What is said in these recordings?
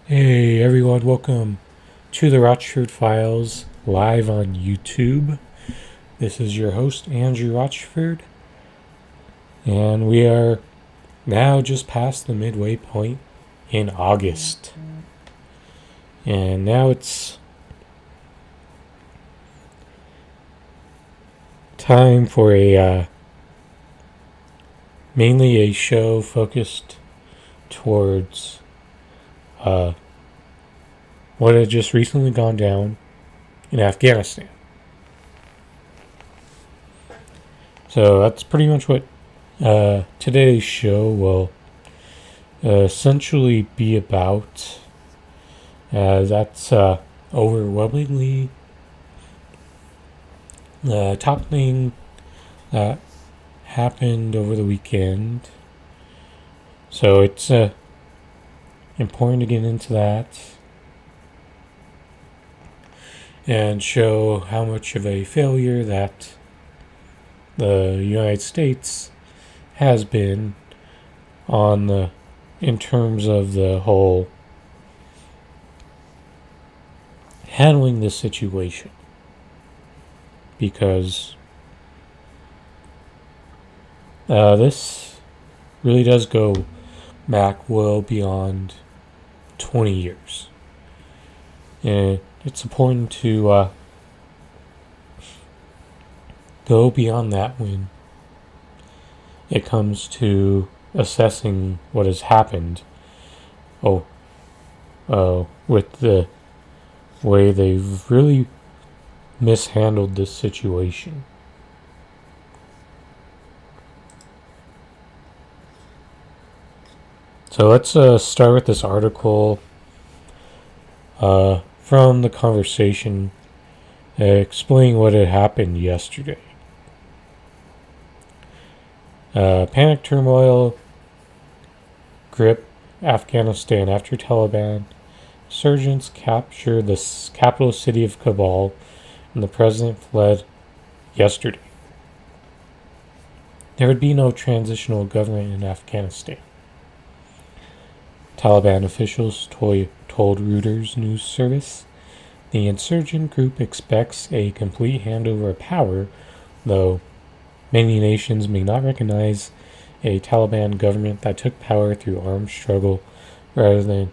Hey everyone, welcome to the Rochford Files live on YouTube. This is your host, Andrew Rochford, and we are now just past the midway point in August. And now it's time for mainly a show focused towards what had just recently gone down in Afghanistan. So that's pretty much what today's show will essentially be about. That's overwhelmingly the top thing that happened over the weekend. So it's important to get into that and show how much of a failure that the United States has been in terms of the whole handling this situation, because this really does go back well beyond 20 years. And it's important to go beyond that when it comes to assessing what has happened. With the way they've really mishandled this situation. So let's start with this article from the conversation explaining what had happened yesterday. Panic turmoil grip Afghanistan after Taliban insurgents capture the capital city of Kabul, and the president fled yesterday. There would be no transitional government in Afghanistan. Taliban officials told Reuters news service the insurgent group expects a complete handover of power, though many nations may not recognize a Taliban government that took power through armed struggle rather than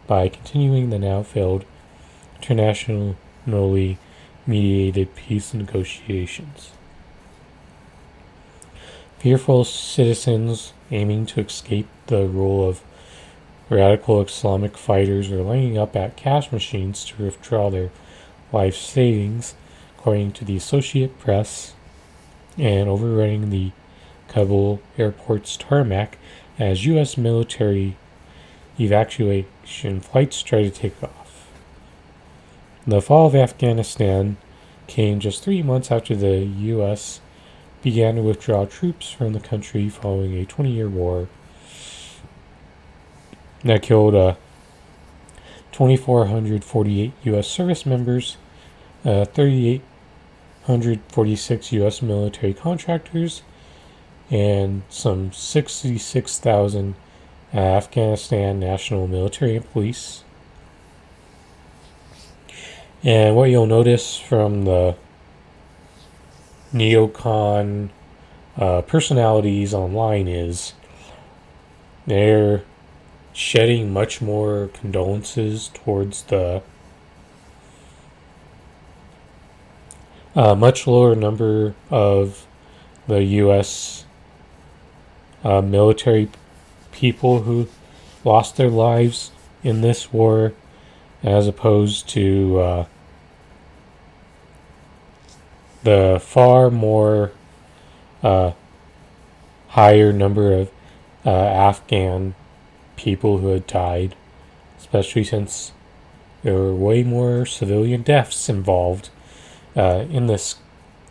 by continuing the now failed internationally mediated peace negotiations. Fearful citizens aiming to escape the rule of radical Islamic fighters are lining up at cash machines to withdraw their life savings, according to the Associated Press, and overrunning the Kabul airport's tarmac as U.S. military evacuation flights try to take off. The fall of Afghanistan came just 3 months after the U.S. began to withdraw troops from the country following a 20-year war that killed 2,448 U.S. service members, 3,846 U.S. military contractors, and some 66,000 Afghanistan national military and police. And what you'll notice from the neocon personalities online is they're shedding much more condolences towards the much lower number of the U.S. Military people who lost their lives in this war, as opposed to the far more higher number of Afghan people who had died, especially since there were way more civilian deaths involved in this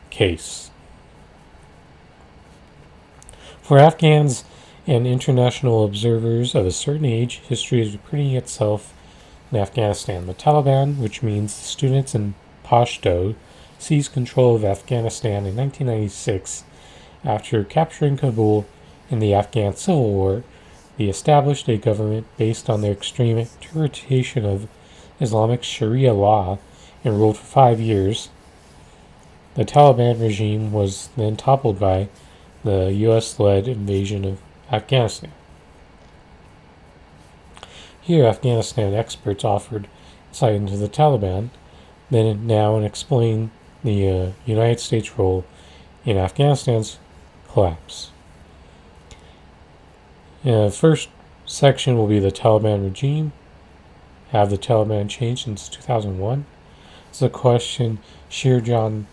case. For Afghans and international observers of a certain age, history is repeating itself in Afghanistan. The Taliban, which means students in Pashto, seized control of Afghanistan in 1996 after capturing Kabul in the Afghan Civil War. They established a government based on their extreme interpretation of Islamic Sharia law and ruled for 5 years. The Taliban regime was then toppled by the U.S.-led invasion of Afghanistan. Here, Afghanistan experts offered insight into the Taliban, then and now, and explain the United States role in Afghanistan's collapse. The first section will be the Taliban regime. Have the Taliban changed since 2001? It's a question Shirjan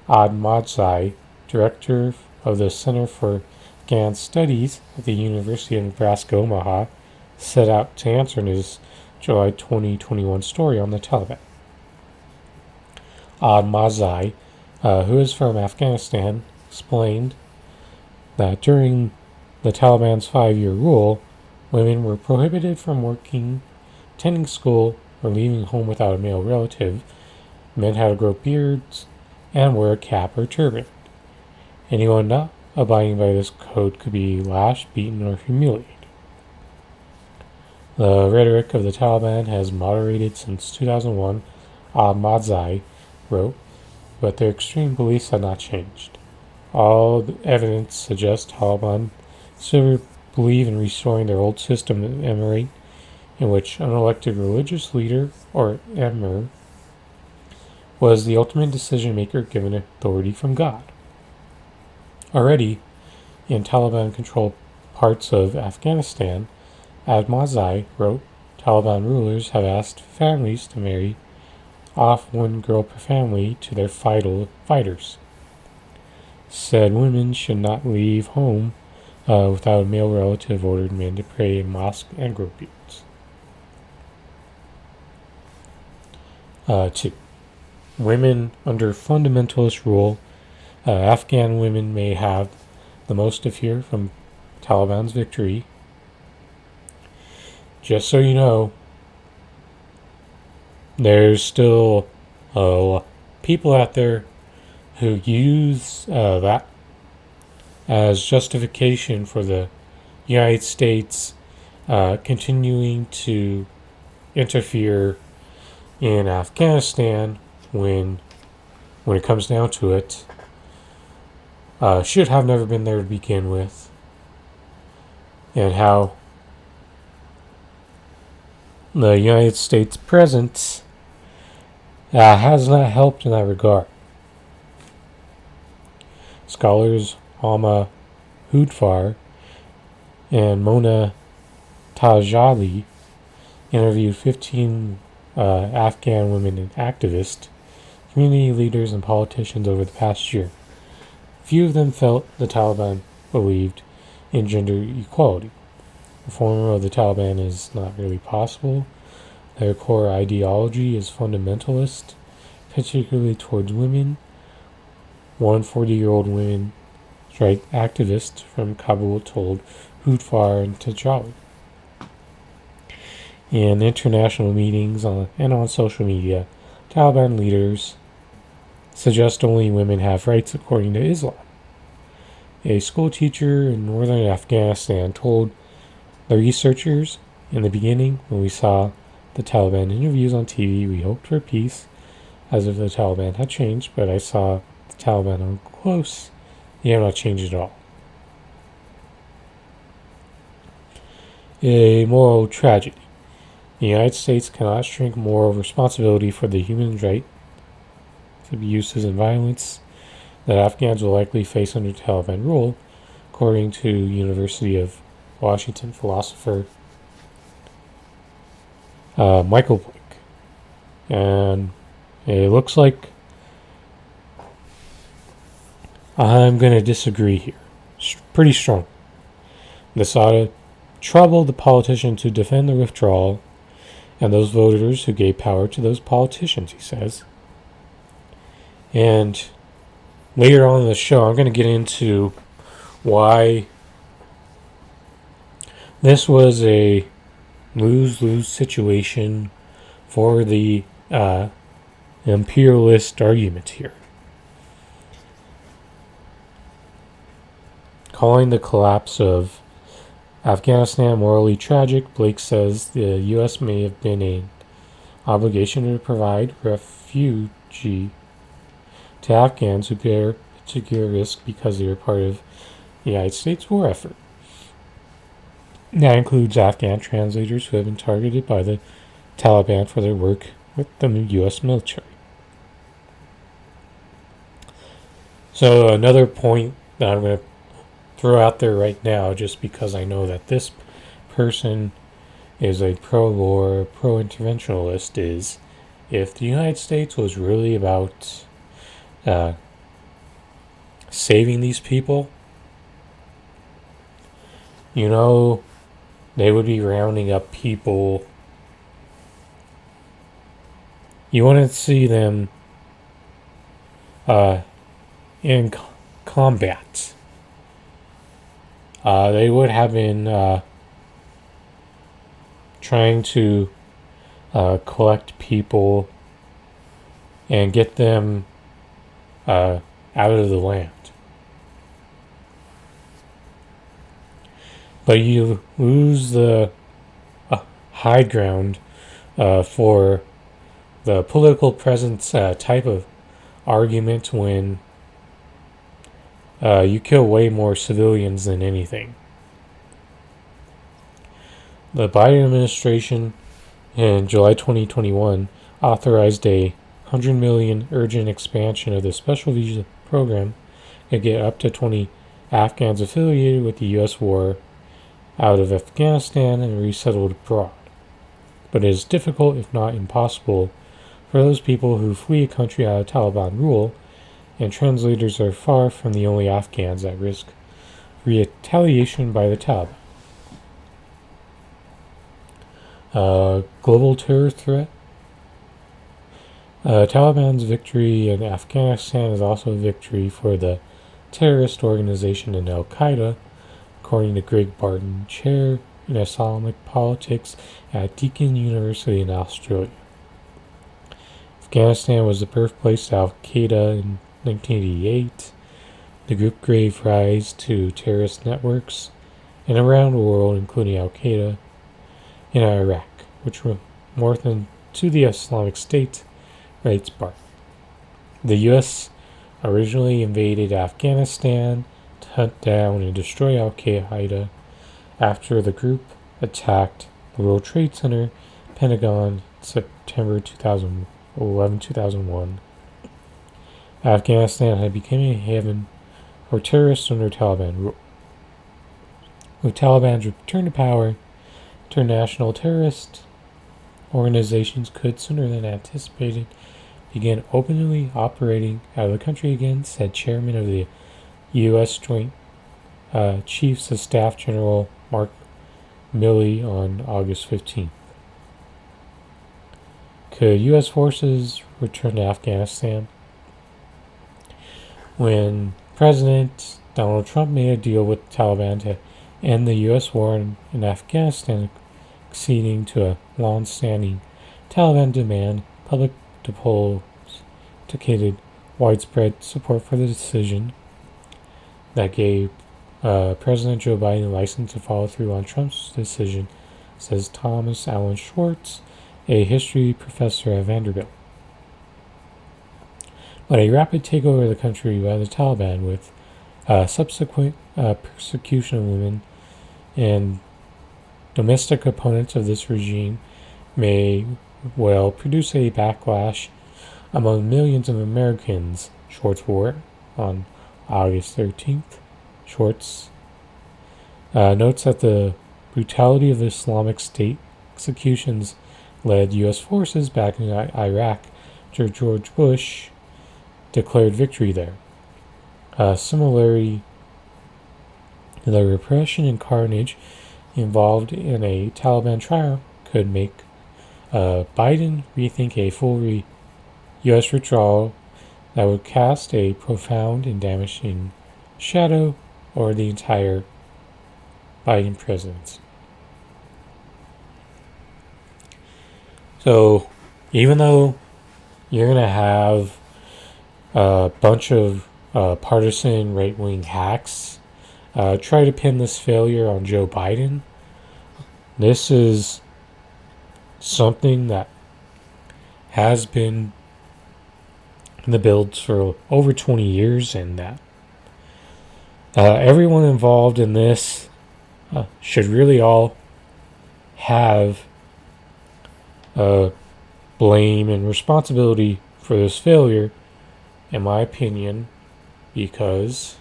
Ahmadzai, director of the Center for Afghan Studies at the University of Nebraska Omaha, set out to answer in his July 2021 story on the Taliban. Ahmadzai, who is from Afghanistan, explained that during the Taliban's 5-year rule, women were prohibited from working, attending school, or leaving home without a male relative. Men had to grow beards and wear a cap or turban. Anyone not abiding by this code could be lashed, beaten, or humiliated. The rhetoric of the Taliban has moderated since 2001, Ahmadzai wrote, but their extreme beliefs have not changed. All the evidence suggests Taliban still believe in restoring their old system of emirate, in which an elected religious leader, or emir, was the ultimate decision maker given authority from God. Already, in Taliban-controlled parts of Afghanistan, Ahmadzai wrote, Taliban rulers have asked families to marry off one girl per family to their fighters. Said women should not leave home without a male relative, ordered men to pray in mosque and grow beards. 2. Women under fundamentalist rule. Afghan women may have the most to fear from Taliban's victory. Just so you know, there's still people out there who use that as justification for the United States continuing to interfere in Afghanistan when it comes down to it. Should have never been there to begin with, and how the United States presence has not helped in that regard. Scholars Alma Hudfar and Mona Tajali interviewed 15 Afghan women and activists, community leaders, and politicians over the past year. Few of them felt the Taliban believed in gender equality. Reform of the Taliban is not really possible. Their core ideology is fundamentalist, particularly towards women. One 40-year-old women's rights activist from Kabul told Hudfar and Tajali. In international meetings and on social media, Taliban leaders suggest only women have rights according to Islam. A school teacher in northern Afghanistan told the researchers, in the beginning, when we saw the Taliban interviews on TV, we hoped for peace, as if the Taliban had changed, but I saw the Taliban on close. They have not changed at all. A moral tragedy. The United States cannot shrink moral responsibility for the human rights, abuses, and violence that Afghans will likely face under Taliban rule, according to University of Washington philosopher Michael Blake. And it looks like I'm going to disagree here. Pretty strong. This ought to trouble the politicians who defend the withdrawal and those voters who gave power to those politicians, he says. And later on in the show, I'm going to get into why this was a lose-lose situation for the imperialist argument here. Calling the collapse of Afghanistan morally tragic. Blake says the U.S. may have been an obligation to provide refuge to Afghans who bear particular risk because they are part of the United States war effort. That includes Afghan translators who have been targeted by the Taliban for their work with the U.S. military. So another point that I'm going to throw out there right now, just because I know that this person is a pro-war, pro-interventionalist, is if the United States was really about saving these people, they would be rounding up people. You wouldn't see them in combat. They would have been trying to collect people and get them out of the land. But you lose the high ground for the political presence type of argument when you kill way more civilians than anything. The Biden administration in July 2021 authorized a $100 million urgent expansion of the special visa program to get up to 20 Afghans affiliated with the U.S. war out of Afghanistan and resettled abroad. But it is difficult, if not impossible, for those people who flee a country out of Taliban rule, and translators are far from the only Afghans at risk retaliation by the Taliban. Global terror threat. Taliban's victory in Afghanistan is also a victory for the terrorist organization in Al-Qaeda, according to Greg Barton, chair in Islamic politics at Deakin University in Australia. Afghanistan was the birthplace of Al-Qaeda in 1988. The group gave rise to terrorist networks and around the world, including Al-Qaeda in Iraq, which were more than to the Islamic State, writes Barton. The U.S. originally invaded Afghanistan to hunt down and destroy Al-Qaeda after the group attacked the World Trade Center, Pentagon, in September 2011-2001. Afghanistan had become a haven for terrorists under Taliban rule. With Taliban's return to power, international terrorist organizations could, sooner than anticipated, begin openly operating out of the country again, said Chairman of the U.S. Joint Chiefs of Staff General Mark Milley on August 15th. Could U.S. forces return to Afghanistan? When President Donald Trump made a deal with the Taliban to end the U.S. war in Afghanistan, acceding to a long-standing Taliban demand, public polls indicated widespread support for the decision that gave President Joe Biden a license to follow through on Trump's decision, says Thomas Allen Schwartz, a history professor at Vanderbilt. But a rapid takeover of the country by the Taliban with subsequent persecution of women and domestic opponents of this regime may well produce a backlash among millions of Americans, Schwartz wrote on August 13th. Schwartz notes that the brutality of the Islamic State executions led U.S. forces back in Iraq after George Bush declared victory there. Similarly, the repression and carnage involved in a Taliban trial could make Biden rethink a full U.S. withdrawal that would cast a profound and damaging shadow over the entire Biden presidency. So, even though you're going to have a bunch of partisan right-wing hacks try to pin this failure on Joe Biden. This is something that has been in the builds for over 20 years, and that everyone involved in this should really all have blame and responsibility for this failure, in my opinion, because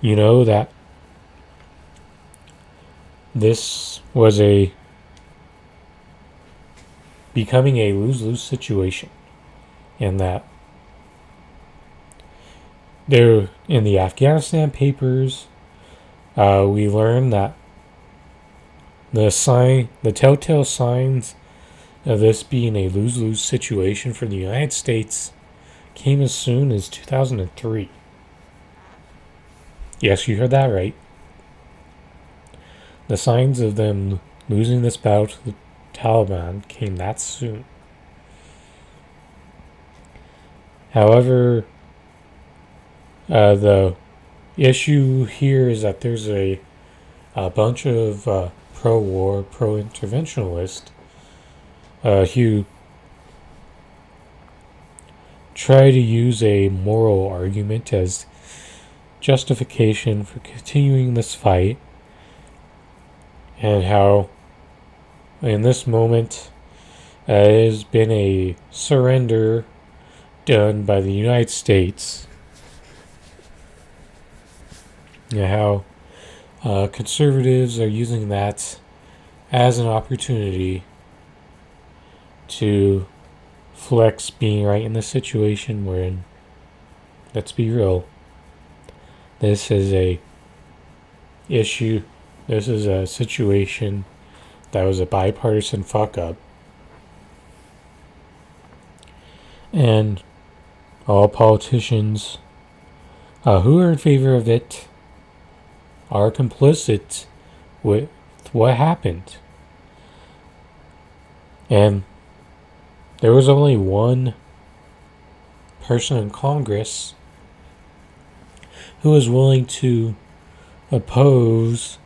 you know that this was becoming a lose-lose situation, and that there in the Afghanistan papers, we learned that the telltale signs of this being a lose-lose situation for the United States came as soon as 2003. Yes, you heard that right. The signs of them losing this battle to the Taliban came that soon. However, the issue here is that there's a bunch of pro-war, pro-interventionalists who try to use a moral argument as justification for continuing this fight, and how in this moment it has been a surrender done by the United States, and how conservatives are using that as an opportunity to flex being right in the situation we're in. Let's be real. This is a issue. This is a situation that was a bipartisan fuck up. And all politicians who are in favor of it are complicit with what happened. And there was only one person in Congress who was willing to oppose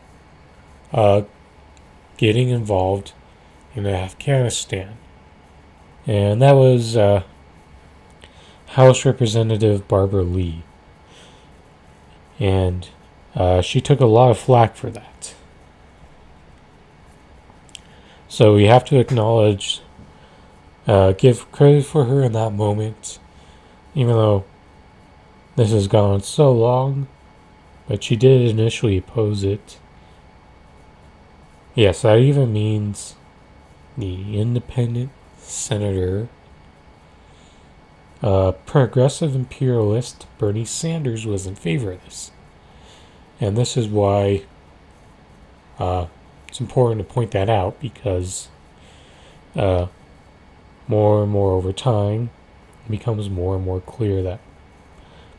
getting involved in Afghanistan. And that was House Representative Barbara Lee. And she took a lot of flack for that. So we have to acknowledge, give credit for her in that moment, even though this has gone on so long, but she did initially oppose it. Yes, that even means the independent senator, progressive imperialist Bernie Sanders was in favor of this. And this is why it's important to point that out, because more and more over time it becomes more and more clear that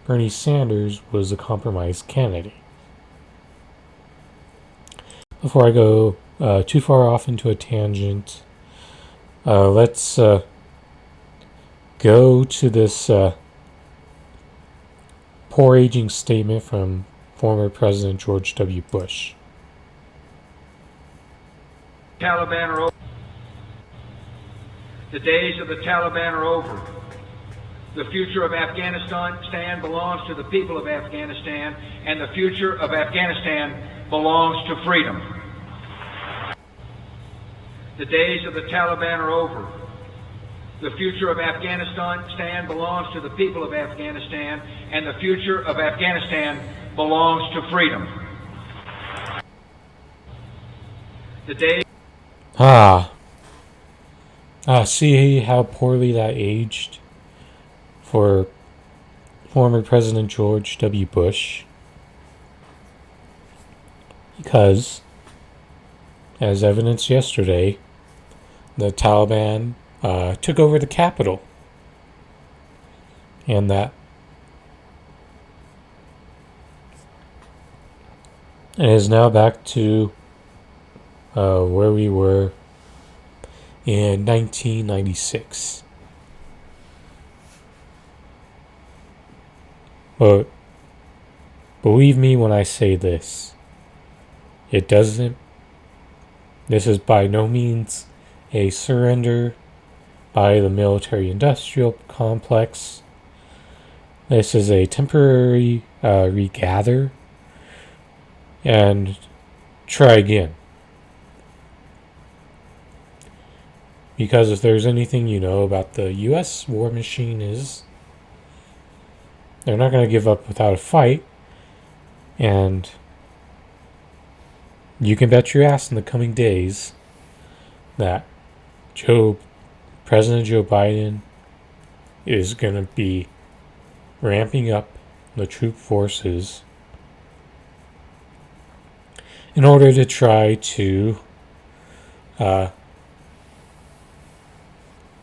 Bernie Sanders was a compromised candidate. Before I go too far off into a tangent, let's go to this poor aging statement from former President George W. Bush. Taliban are over. The days of the Taliban are over. The future of Afghanistan belongs to the people of Afghanistan, and the future of Afghanistan belongs to freedom. The days of the Taliban are over. The future of Afghanistan belongs to the people of Afghanistan, and the future of Afghanistan belongs to freedom. The days... See how poorly that aged for former President George W. Bush? Because, as evidenced yesterday, the Taliban took over the capital. And that it is now back to where we were in 1996. But Believe me when I say this. It doesn't. This is by no means a surrender by the military-industrial complex. This is a temporary regather and try again. Because if there's anything you know about the U.S. war machine is, they're not going to give up without a fight. And you can bet your ass in the coming days that President Joe Biden is going to be ramping up the troop forces in order to try to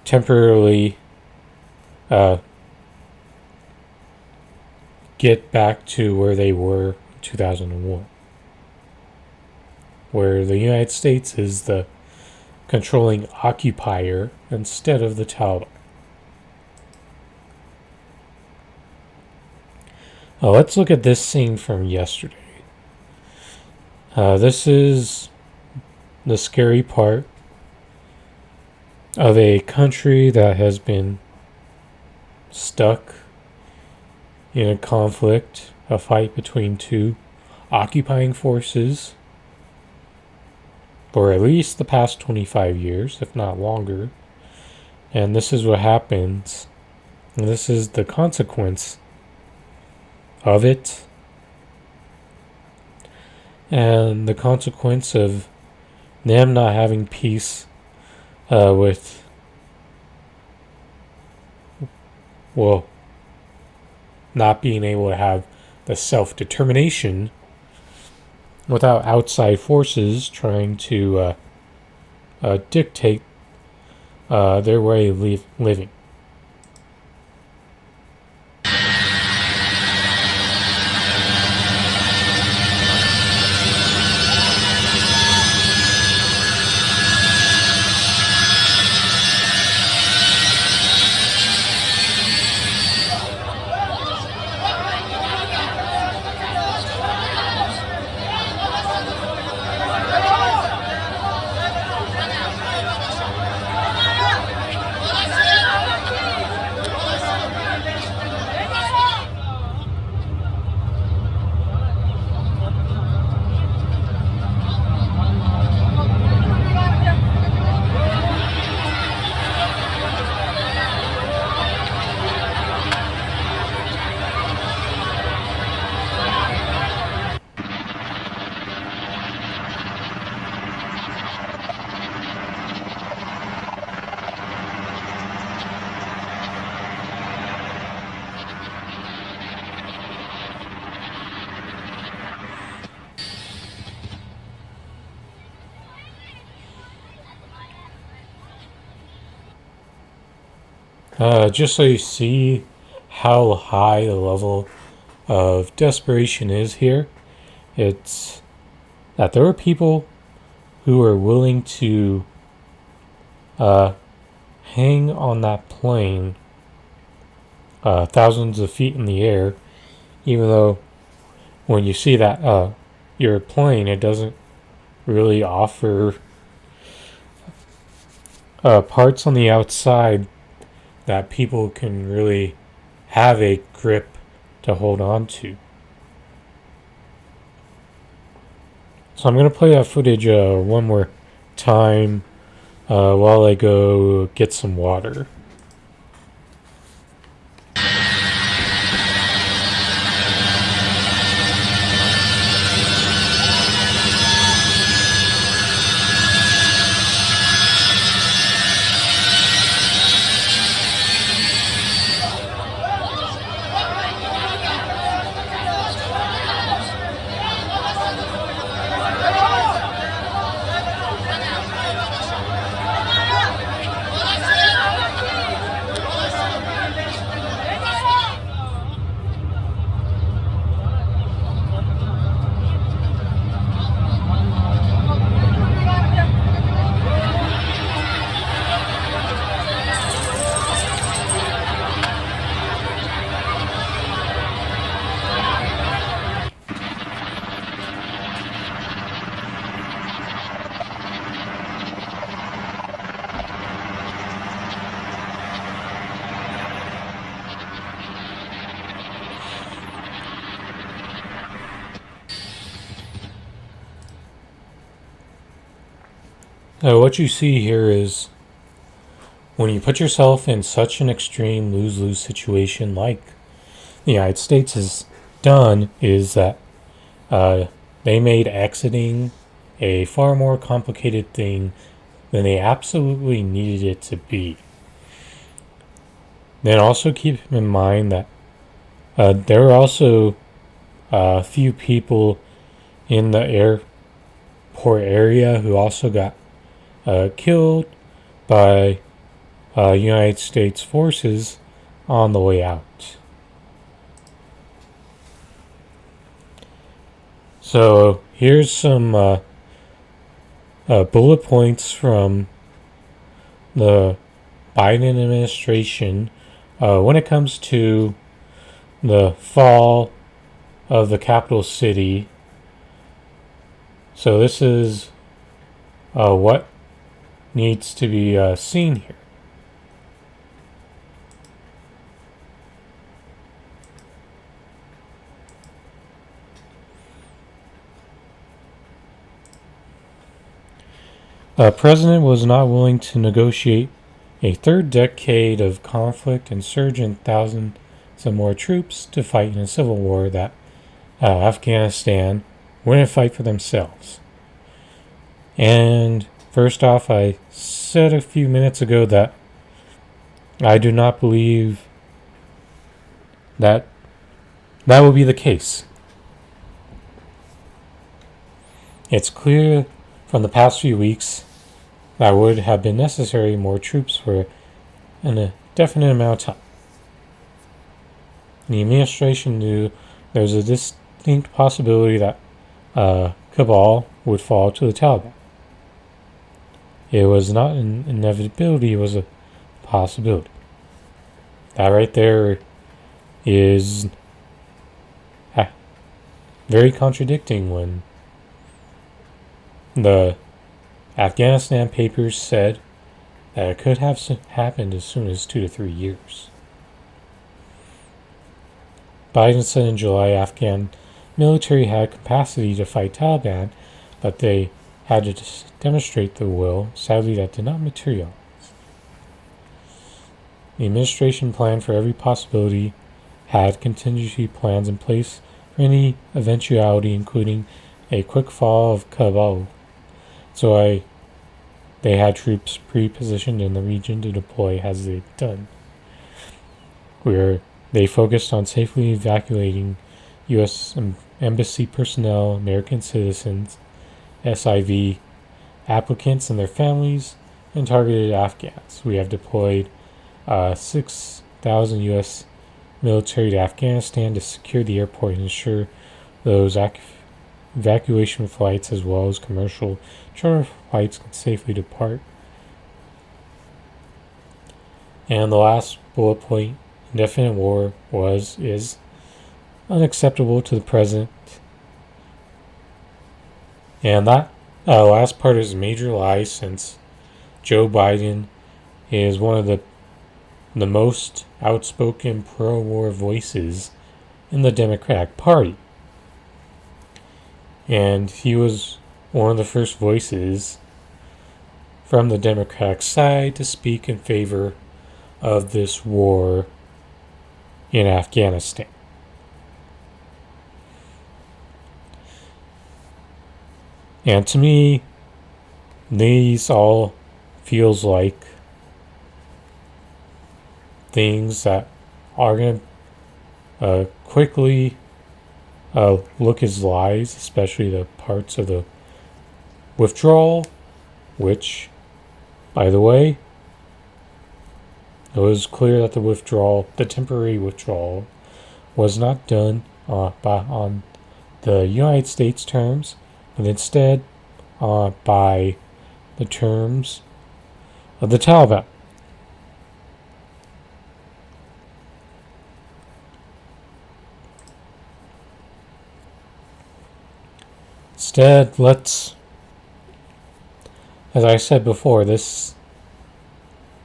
temporarily get back to where they were in 2001, where the United States is the controlling occupier instead of the Taliban. Let's look at this scene from yesterday. This is the scary part of a country that has been stuck in a conflict, a fight between two occupying forces for at least the past 25 years, if not longer. And this is what happens. And this is the consequence of it. And the consequence of them not having peace with, well, not being able to have the self-determination without outside forces trying to dictate their way of living. Just so you see how high the level of desperation is here, it's that there are people who are willing to hang on that plane thousands of feet in the air, even though when you see that your plane, it doesn't really offer parts on the outside that people can really have a grip to hold on to. So I'm going to play that footage one more time while I go get some water. What you see here is when you put yourself in such an extreme lose-lose situation like the United States has done, is that they made exiting a far more complicated thing than they absolutely needed it to be. Then also keep in mind that there are also a few people in the airport area who also got killed by United States forces on the way out. So here's some bullet points from the Biden administration when it comes to the fall of the capital city. So this is what needs to be seen here. President was not willing to negotiate a third decade of conflict and surge in thousands of more troops to fight in a civil war that Afghanistan wouldn't fight for themselves. And first off, I said a few minutes ago that I do not believe that that will be the case. It's clear from the past few weeks that would have been necessary more troops for an indefinite amount of time. The administration knew there was a distinct possibility that Kabul would fall to the Taliban. It was not an inevitability, it was a possibility. That right there is very contradicting when the Afghanistan papers said that it could have happened as soon as 2 to 3 years. Biden said in July Afghan military had capacity to fight Taliban, but they had to demonstrate the will. Sadly, that did not materialize. The administration planned for every possibility, had contingency plans in place for any eventuality, including a quick fall of Kabul. So they had troops pre-positioned in the region to deploy as they've done. Where they focused on safely evacuating U.S. embassy personnel, American citizens, SIV applicants and their families, and targeted Afghans. We have deployed 6,000 U.S. military to Afghanistan to secure the airport and ensure those evacuation flights as well as commercial charter flights can safely depart. And the last bullet point, indefinite war is unacceptable to the president. And that last part is a major lie, since Joe Biden is one of the most outspoken pro-war voices in the Democratic Party. And he was one of the first voices from the Democratic side to speak in favor of this war in Afghanistan. And to me, these all feels like things that are going to quickly look as lies, especially the parts of the withdrawal, which, by the way, it was clear that the temporary withdrawal, was not done on the United States terms, but instead by the terms of the Taliban. Instead, as I said before, this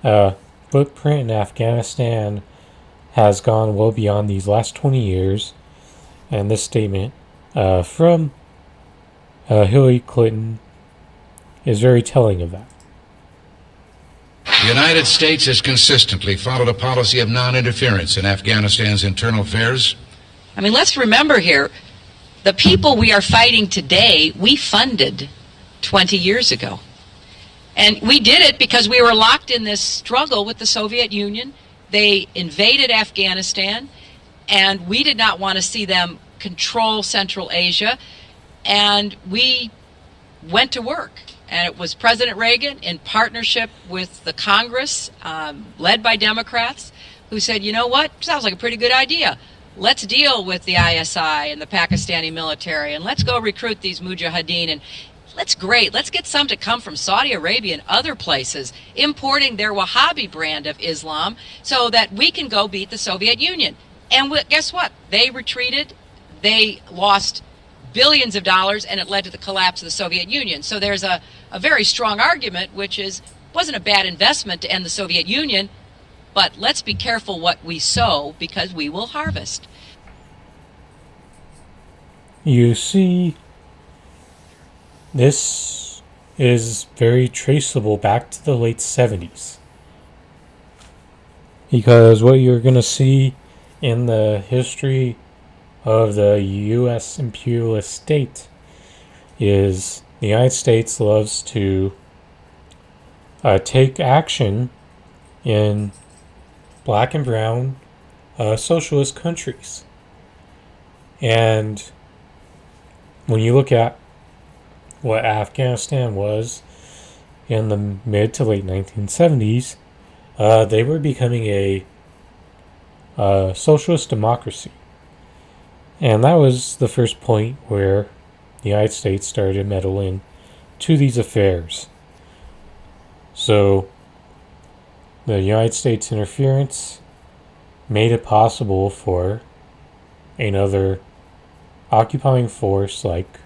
footprint in Afghanistan has gone well beyond these last 20 years, and this statement from Hillary Clinton is very telling of that. The United States has consistently followed a policy of non-interference in Afghanistan's internal affairs. I mean, let's remember here, the people we are fighting today, we funded 20 years ago. And we did it because we were locked in this struggle with the Soviet Union. They invaded Afghanistan, and we did not want to see them control Central Asia. And we went to work. And it was President Reagan, in partnership with the Congress, led by Democrats, who said, you know what, sounds like a pretty good idea. Let's deal with the ISI and the Pakistani military, and let's go recruit these mujahideen. And let's get some to come from Saudi Arabia and other places, importing their Wahhabi brand of Islam so that we can go beat the Soviet Union. And guess what? They retreated. They lost billions of dollars, and it led to the collapse of the Soviet Union. So there's a very strong argument, which is, it wasn't a bad investment to end the Soviet Union, but let's be careful what we sow, because we will harvest. You see, this is very traceable back to the late 70s. Because what you're going to see in the history of the U.S. imperialist state is the United States loves to take action in black and brown socialist countries. And when you look at what Afghanistan was in the mid to late 1970s, they were becoming a socialist democracy. And that was the first point where the United States started meddling to these affairs. So the United States interference made it possible for another occupying force like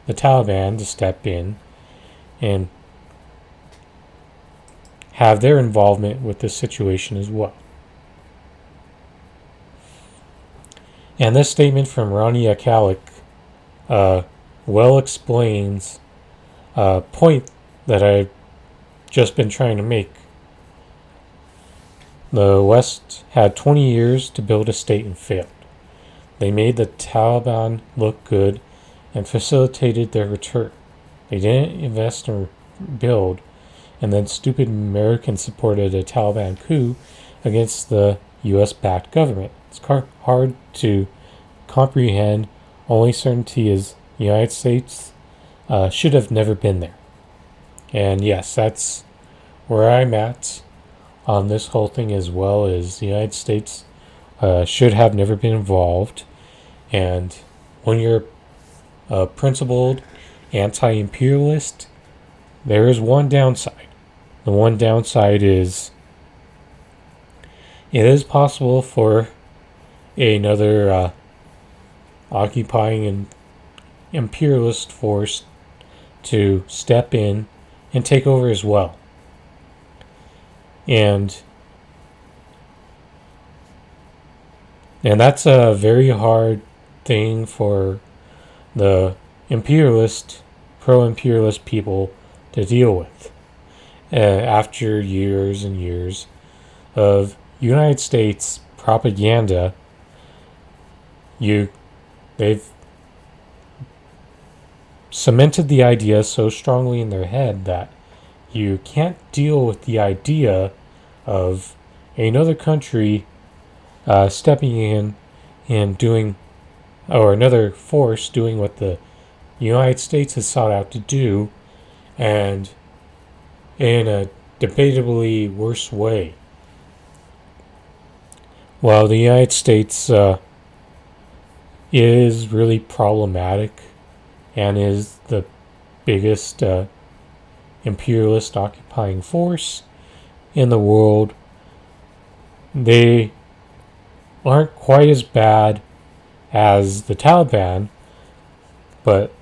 the Taliban to step in and have their involvement with this situation as well. And this statement from Rania Khalek well explains a point that I've just been trying to make. The West had 20 years to build a state and failed. They made the Taliban look good and facilitated their return. They didn't invest or build, and then stupid Americans supported a Taliban coup against the U.S.-backed government. It's hard to comprehend. Only certainty is the United States should have never been there. And yes, that's where I'm at on this whole thing as well, is the United States should have never been involved. And when you're a principled anti-imperialist, there is one downside. The one downside is it is possible for another occupying and imperialist force to step in and take over as well. And that's a very hard thing for the pro-imperialist people to deal with. After years and years of United States propaganda, they've cemented the idea so strongly in their head that you can't deal with the idea of another country stepping in and doing, or another force doing what the United States has sought out to do, and in a debatably worse way. While the United States is really problematic and is the biggest imperialist occupying force in the world, they aren't quite as bad as the Taliban, but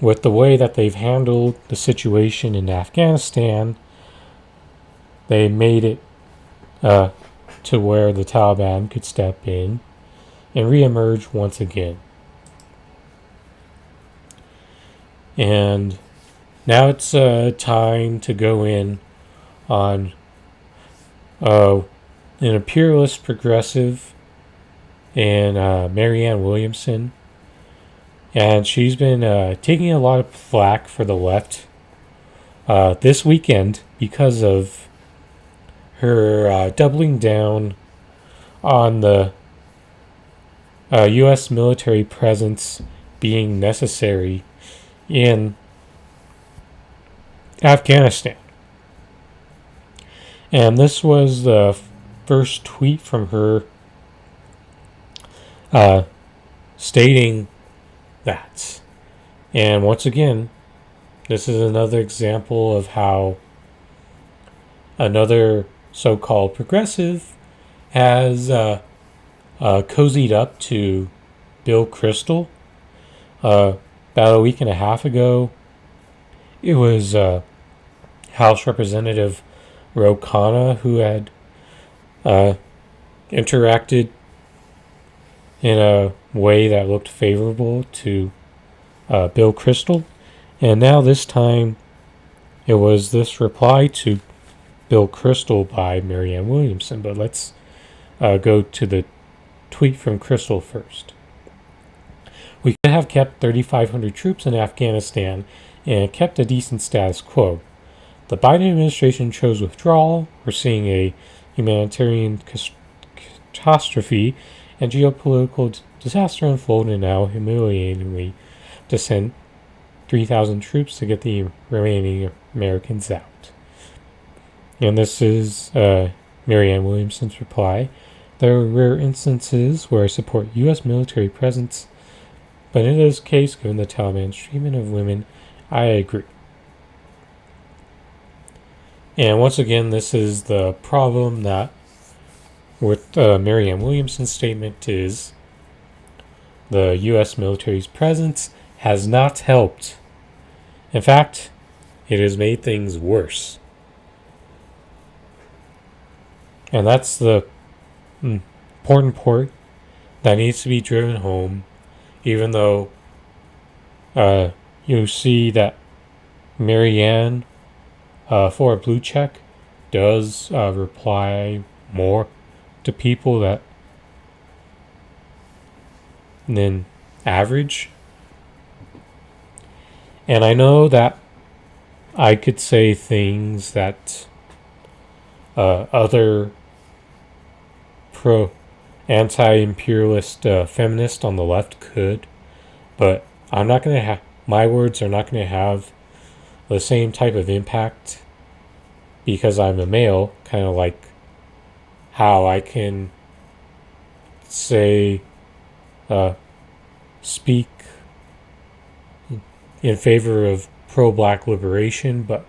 with the way that they've handled the situation in Afghanistan, they made it to where the Taliban could step in and reemerge once again. And now it's time to go in on an imperialist progressive and Marianne Williamson. And she's been taking a lot of flack for the left this weekend because of her doubling down on the U.S. military presence being necessary in Afghanistan. And this was the first tweet from her stating that. And once again, this is another example of how another so-called progressive has cozied up to Bill Kristol. About a week and a half ago, it was House Representative Ro Khanna who had interacted in a way that looked favorable to Bill Kristol. And now this time it was this reply to Bill Kristol by Marianne Williamson. But let's go to the tweet from Kristol first. We could have kept 3,500 troops in Afghanistan and kept a decent status quo. The Biden administration chose withdrawal. We're seeing a humanitarian catastrophe and geopolitical disaster unfold, and now humiliatingly to send 3,000 troops to get the remaining Americans out. And this is Marianne Williamson's reply. There are rare instances where I support U.S. military presence, but in this case, given the Taliban's treatment of women, I agree. And once again, this is the problem that with Marianne Williamson's statement is the U.S. military's presence has not helped. In fact, it has made things worse. And that's the important part that needs to be driven home, even though you see that Marianne, for a blue check, does reply more to people than average. And I know that I could say things that other anti-imperialist feminists on the left could, but I'm not going to have, my words are not going to have the same type of impact because I'm a male, kind of like how I can say, speak in favor of pro-black liberation, but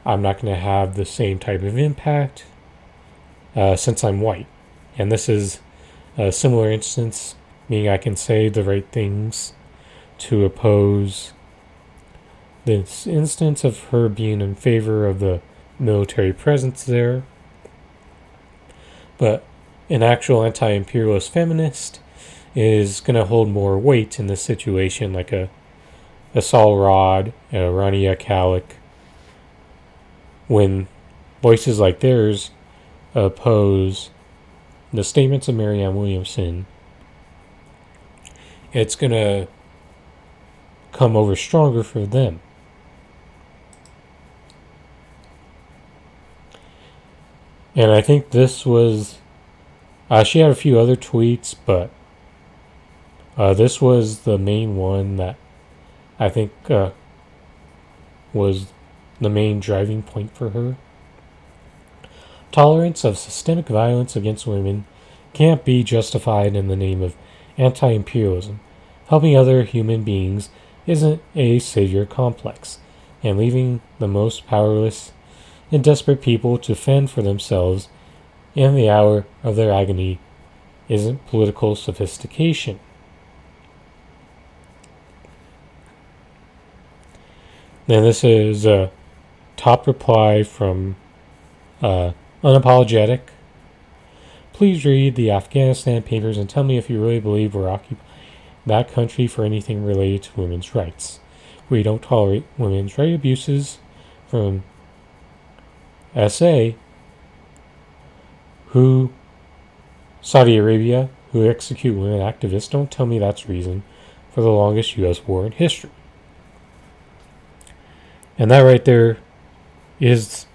I'm not going to have the same type of impact since I'm white. And this is a similar instance, meaning I can say the right things to oppose this instance of her being in favor of the military presence there. But an actual anti-imperialist feminist is going to hold more weight in this situation, like a Saul Rod, a Rania Kalik, when voices like theirs oppose the statements of Marianne Williamson. It's going to come over stronger for them. And I think this was, she had a few other tweets, but this was the main one that I think was the main driving point for her. Tolerance of systemic violence against women can't be justified in the name of anti-imperialism. Helping other human beings isn't a savior complex, and leaving the most powerless and desperate people to fend for themselves in the hour of their agony isn't political sophistication. Then this is a top reply from Unapologetic. Please read the Afghanistan papers and tell me if you really believe we're occupying that country for anything related to women's rights. We don't tolerate women's right abuses from USA, who Saudi Arabia, who execute women activists. Don't tell me that's reason for the longest U.S. war in history. And that right there is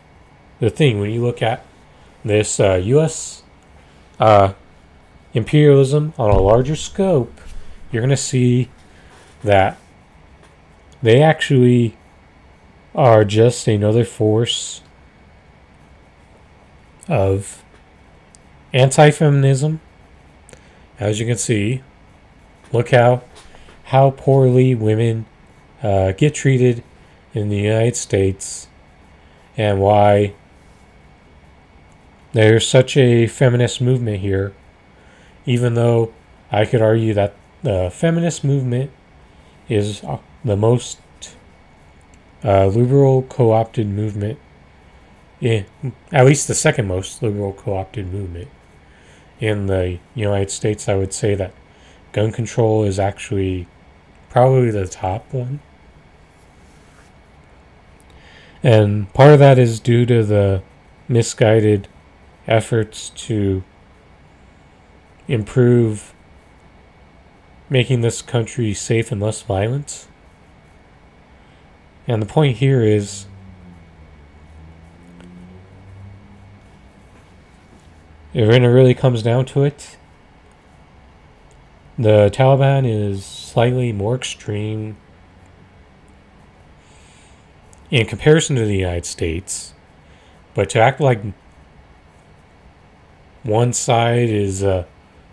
the thing. When you look at this U.S. Imperialism on a larger scope, you're going to see that they actually are just another force of anti-feminism. As you can see, look how poorly women get treated in the United States, and why there's such a feminist movement here, even though I could argue that the feminist movement is the most liberal co-opted movement, at least the second most liberal co-opted movement in the United States. I would say that gun control is actually probably the top one. And part of that is due to the misguided efforts to improve making this country safe and less violent. And the point here is when it really comes down to it, the Taliban is slightly more extreme in comparison to the United States, but to act like one side is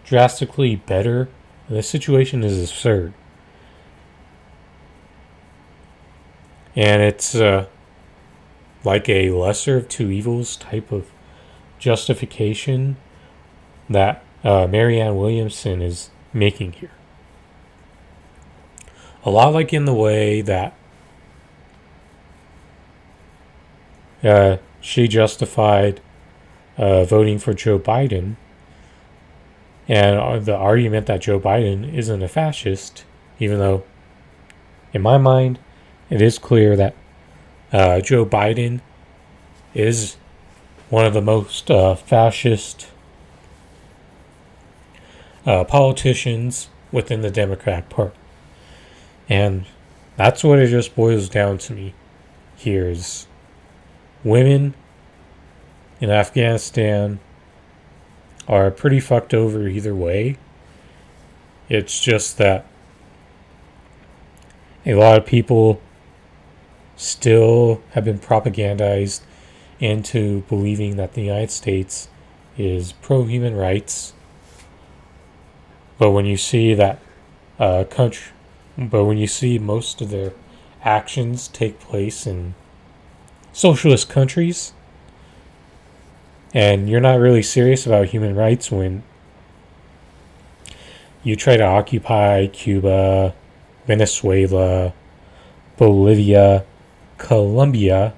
drastically better, this situation is absurd. And it's like a lesser of two evils type of justification that Marianne Williamson is making here. A lot like in the way that she justified voting for Joe Biden, and the argument that Joe Biden isn't a fascist, even though in my mind it is clear that Joe Biden is one of the most fascist politicians within the Democratic Party. And that's what it just boils down to me here is women in Afghanistan are pretty fucked over either way. It's just that a lot of people still have been propagandized into believing that the United States is pro-human rights. But when you see that when you see most of their actions take place in socialist countries, and you're not really serious about human rights when you try to occupy Cuba, Venezuela, Bolivia, Colombia,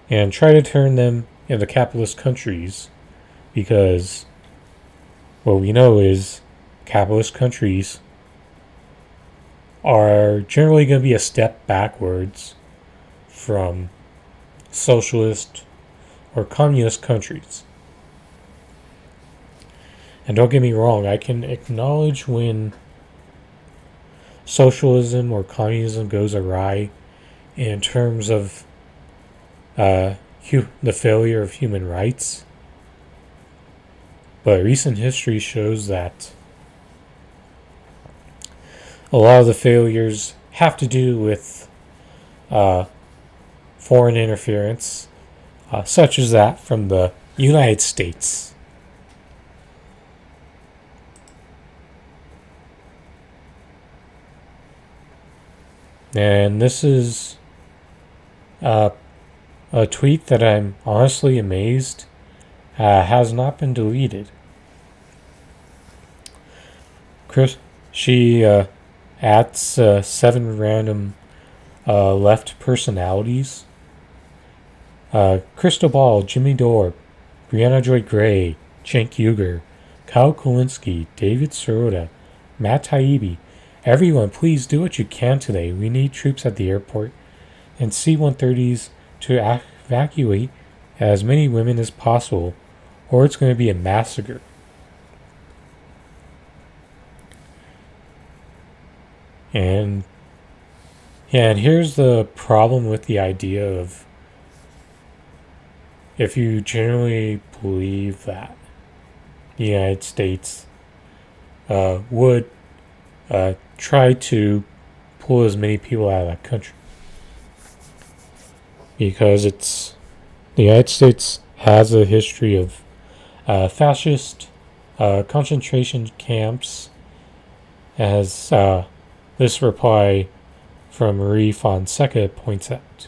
and try to turn them into capitalist countries, because what we know is capitalist countries are generally going to be a step backwards from socialist or communist countries. And don't get me wrong, I can acknowledge when socialism or communism goes awry in terms of the failure of human rights. But recent history shows that a lot of the failures have to do with foreign interference, such as that from the United States. And this is a tweet that I'm honestly amazed has not been deleted. She adds 7 random left personalities. Crystal Ball, Jimmy Dore, Brianna Joy Gray, Cenk Uygur, Kyle Kulinski, David Sirota, Matt Taibbi. Everyone, please do what you can today. We need troops at the airport and C-130s to evacuate as many women as possible, or it's going to be a massacre. And yeah, and here's the problem with the idea of, if you generally believe that the United States would try to pull as many people out of that country, because the United States has a history of fascist concentration camps, as this reply from Marie Fonseca points out.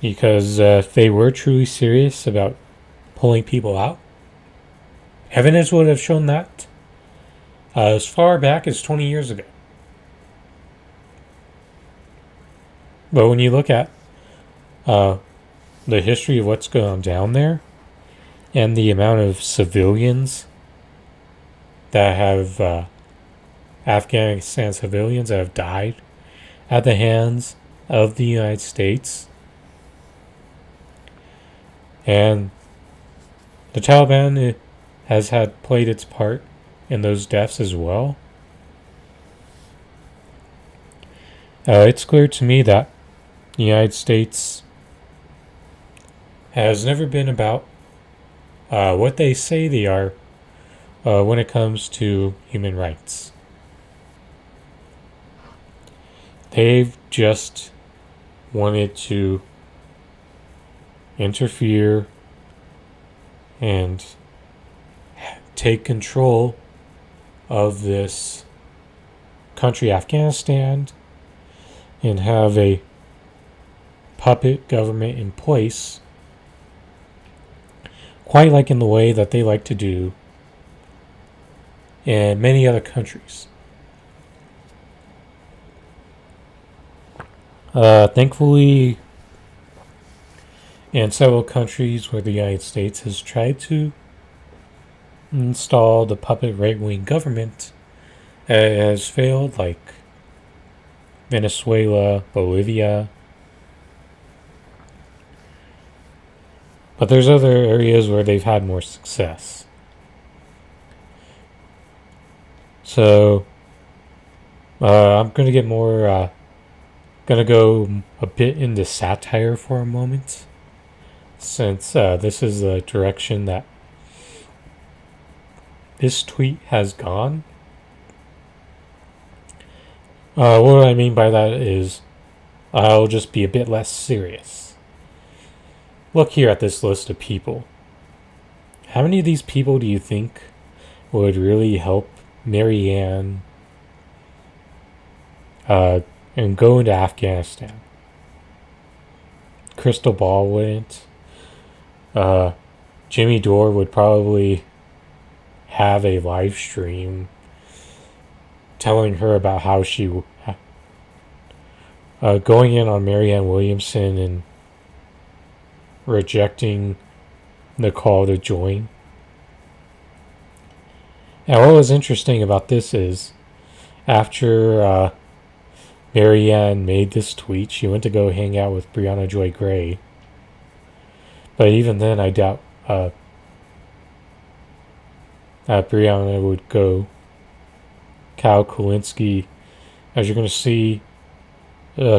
Because if they were truly serious about pulling people out, evidence would have shown that as far back as 20 years ago. But when you look at the history of what's going on down there, and the amount of civilians that have, Afghanistan civilians that have died at the hands of the United States, and the Taliban has played its part in those deaths as well. It's clear to me that the United States has never been about what they say they are when it comes to human rights. They've just wanted to interfere and take control of this country, Afghanistan, and have a puppet government in place, quite like in the way that they like to do in many other countries. Thankfully, in several countries where the United States has tried to install the puppet right-wing government, it has failed, like Venezuela, Bolivia. But there's other areas where they've had more success. So, I'm going to get more, going to go a bit into satire for a moment, since this is the direction that this tweet has gone. What I mean by that is, I'll just be a bit less serious. Look here at this list of people. How many of these people do you think would really help Marianne and go into Afghanistan? Crystal Ball wouldn't. Jimmy Dore would probably have a live stream telling her about how she going in on Marianne Williamson and rejecting the call to join. And what was interesting about this is, after Marianne made this tweet, she went to go hang out with Brianna Joy Gray. But even then, I doubt Brianna would go. Kyle Kulinski, as you're going to see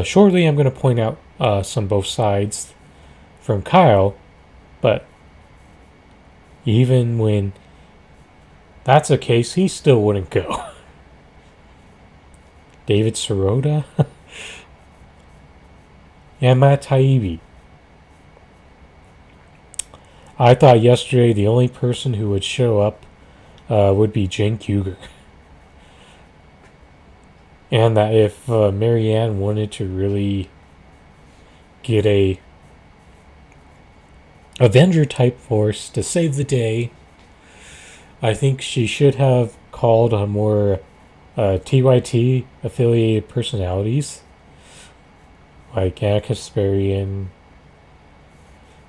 shortly, I'm going to point out some both sides from Kyle, but even when that's the case, he still wouldn't go. David Sirota and Matt Taibbi. I thought yesterday the only person who would show up would be Cenk Uygur. And that if Marianne wanted to really get a Avenger type force to save the day, I think she should have called on more TYT affiliated personalities like Anna Kasparian,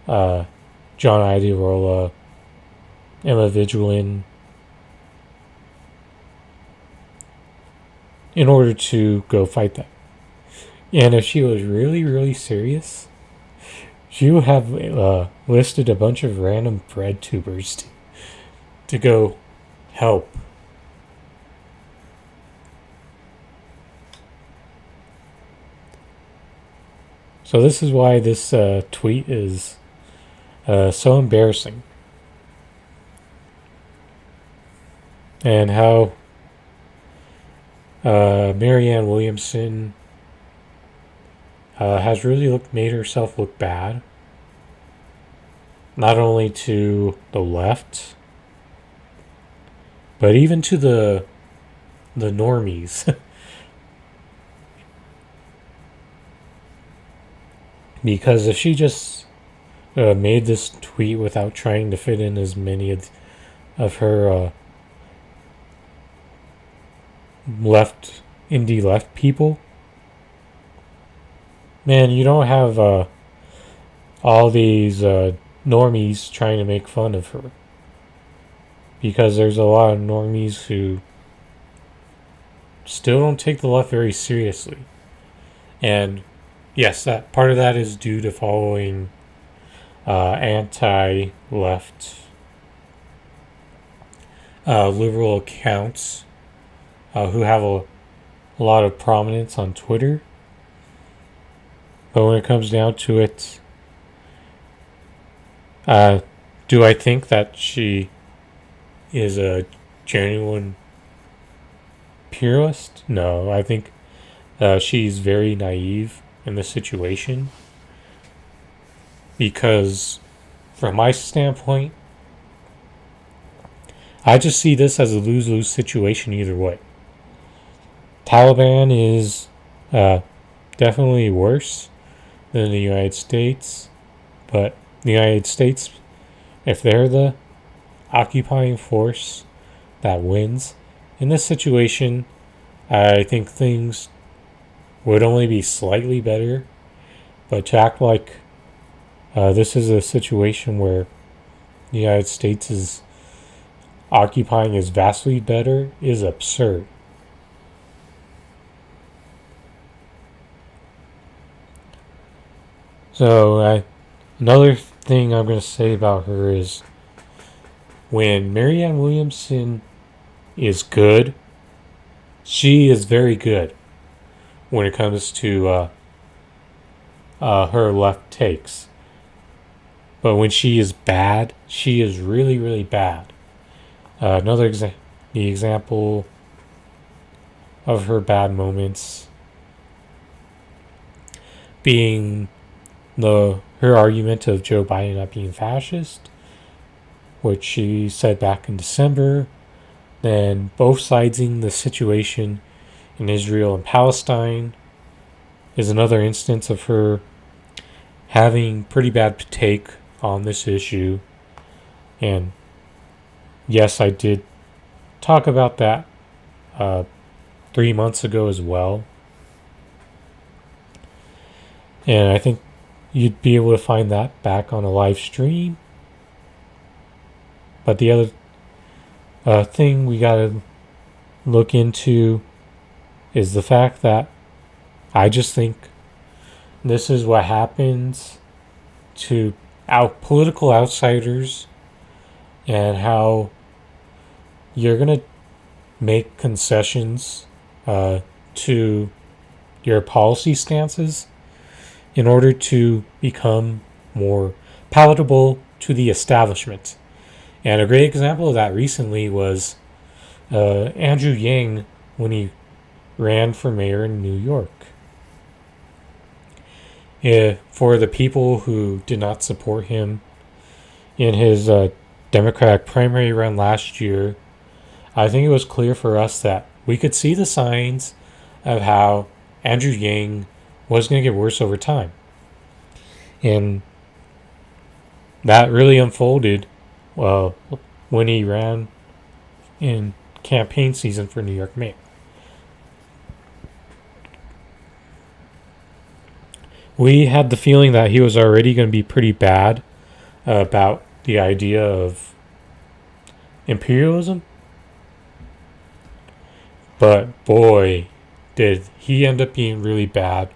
John Idirola, Emma Vigilant, in order to go fight them. And if she was really, really serious, she would have listed a bunch of random bread tubers to go help. So this is why this tweet is so embarrassing. And how Marianne Williamson has really made herself look bad. Not only to the left, but even to the normies. Because if she just made this tweet without trying to fit in as many of her indie left people, man, you don't have all these normies trying to make fun of her. Because there's a lot of normies who still don't take the left very seriously. And yes, that part of that is due to following anti-left liberal accounts who have a lot of prominence on Twitter. But when it comes down to it, do I think that she is a genuine purist? No, I think she's very naive in this situation. Because from my standpoint, I just see this as a lose-lose situation either way. Taliban is definitely worse than the United States, but the United States, if they're the occupying force that wins, in this situation, I think things would only be slightly better. But to act like this is a situation where the United States is occupying is vastly better is absurd. So another thing I'm going to say about her is when Marianne Williamson is good, she is very good when it comes to her left takes. But when she is bad, she is really, really bad. The example of her bad moments being her argument of Joe Biden not being fascist, which she said back in December, then both siding the situation in Israel and Palestine is another instance of her having pretty bad take on this issue. And yes, I did talk about that 3 months ago as well. And I think you'd be able to find that back on a live stream. But the other thing we gotta look into is the fact that I just think this is what happens to political outsiders, and how you're gonna make concessions to your policy stances in order to become more palatable to the establishment. And a great example of that recently was Andrew Yang when he ran for mayor in New York. For the people who did not support him in his Democratic primary run last year, I think it was clear for us that we could see the signs of how Andrew Yang was going to get worse over time. And that really unfolded when he ran in campaign season for New York mayor. We had the feeling that he was already going to be pretty bad about the idea of imperialism. But boy, did he end up being really bad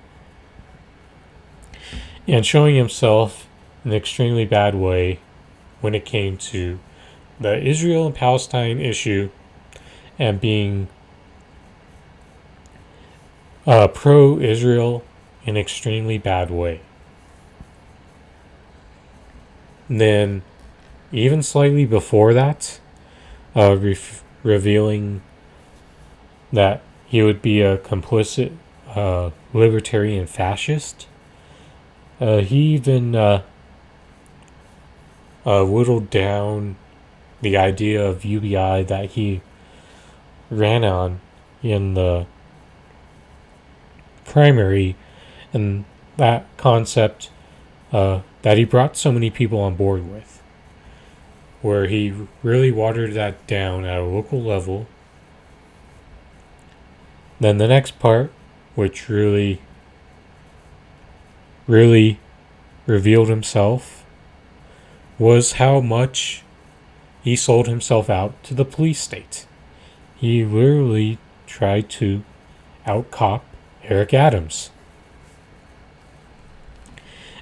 and showing himself in an extremely bad way when it came to the Israel and Palestine issue and being pro-Israel in an extremely bad way. And then, even slightly before that, revealing that he would be a complicit libertarian fascist. He even whittled down the idea of UBI that he ran on in the primary, and that concept that he brought so many people on board with, where he really watered that down at a local level. Then the next part, which really revealed himself, was how much he sold himself out to the police state. He literally tried to out-cop Eric Adams.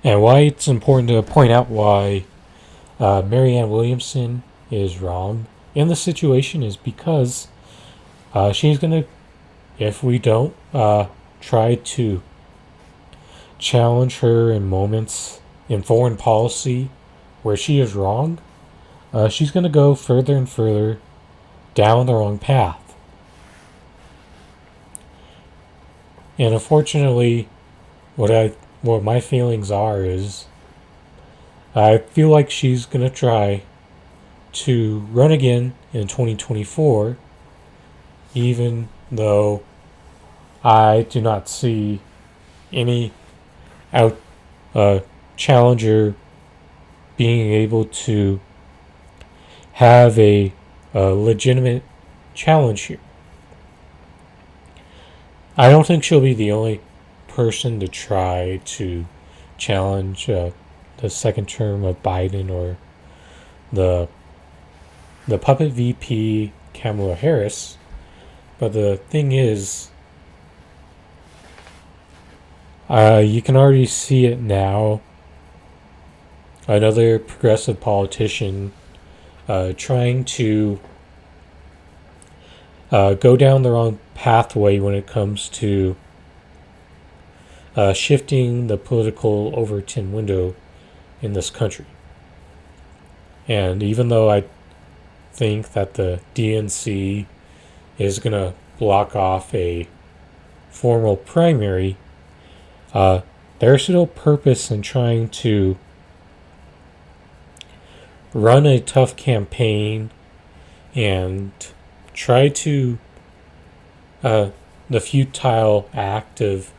And why it's important to point out why Marianne Williamson is wrong in the situation is because she's going to, if we don't try to challenge her in moments in foreign policy where she is wrong, she's going to go further and further down the wrong path. And unfortunately, what my feelings are is I feel like she's going to try to run again in 2024, even though I do not see any challenger being able to have a legitimate challenge here. I don't think she'll be the only person to try to challenge the second term of Biden or the puppet VP Kamala Harris. But the thing is, you can already see it now. Another progressive politician trying to go down the wrong pathway when it comes to shifting the political Overton window in this country. And even though I think that the DNC is going to block off a formal primary, there's still purpose in trying to run a tough campaign and try to the futile act of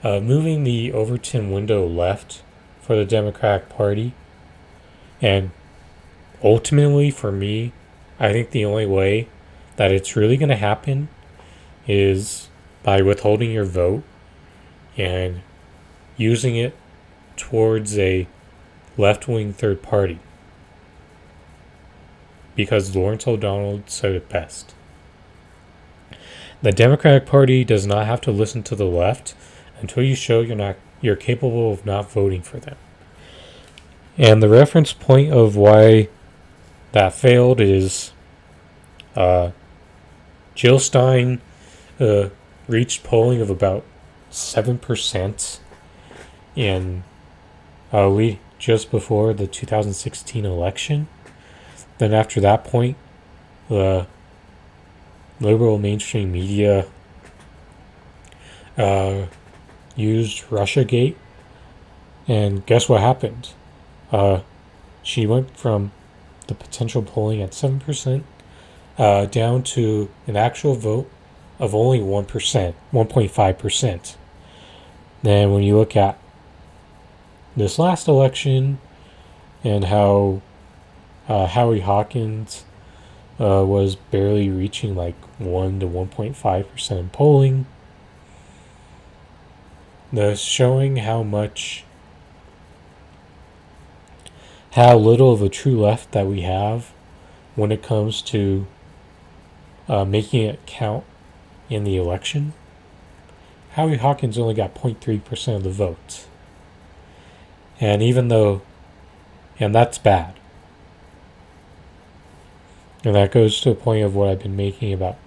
moving the Overton window left for the Democratic Party. And ultimately, for me, I think the only way that it's really going to happen is by withholding your vote and using it towards a left-wing third party. Because Lawrence O'Donnell said it best. The Democratic Party does not have to listen to the left until you show you're capable of not voting for them. And the reference point of why that failed is Jill Stein reached polling of about 7% in just before the 2016 election. Then after that point, the liberal mainstream media used Russiagate, and guess what happened? She went from the potential polling at 7% down to an actual vote of only 1%, 1.5%. Then when you look at this last election and how Howie Hawkins was barely reaching like 1 to 1.5% in polling, thus showing how little of a true left that we have when it comes to making it count in the election. Howie Hawkins only got 0.3% of the vote. And and that's bad. And that goes to the point of what I've been making about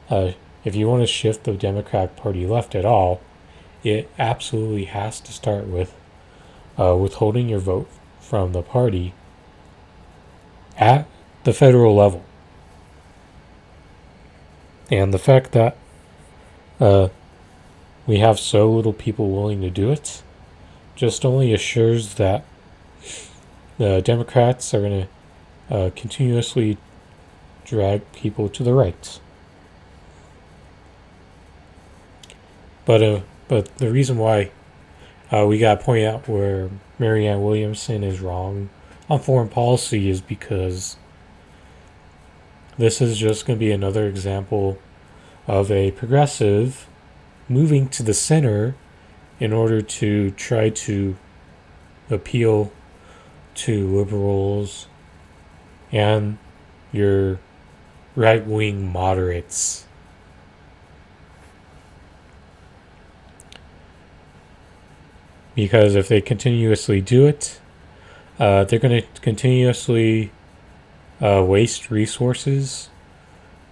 if you want to shift the Democratic Party left at all, it absolutely has to start with withholding your vote from the party at the federal level. And the fact that we have so little people willing to do it just only assures that the Democrats are going to continuously drag people to the right. But the reason why we got to point out where Marianne Williamson is wrong on foreign policy is because this is just going to be another example of a progressive moving to the center in order to try to appeal to liberals and your right-wing moderates. Because if they continuously do it, they're going to continuously waste resources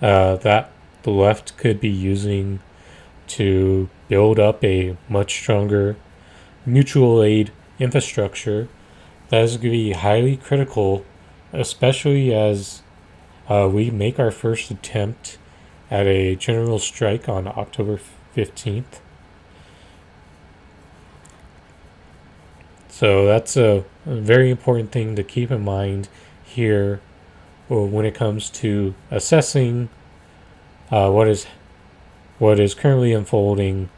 that the left could be using to build up a much stronger mutual aid infrastructure that is going to be highly critical, especially as we make our first attempt at a general strike on October 15th. So that's a very important thing to keep in mind here when it comes to assessing what is currently unfolding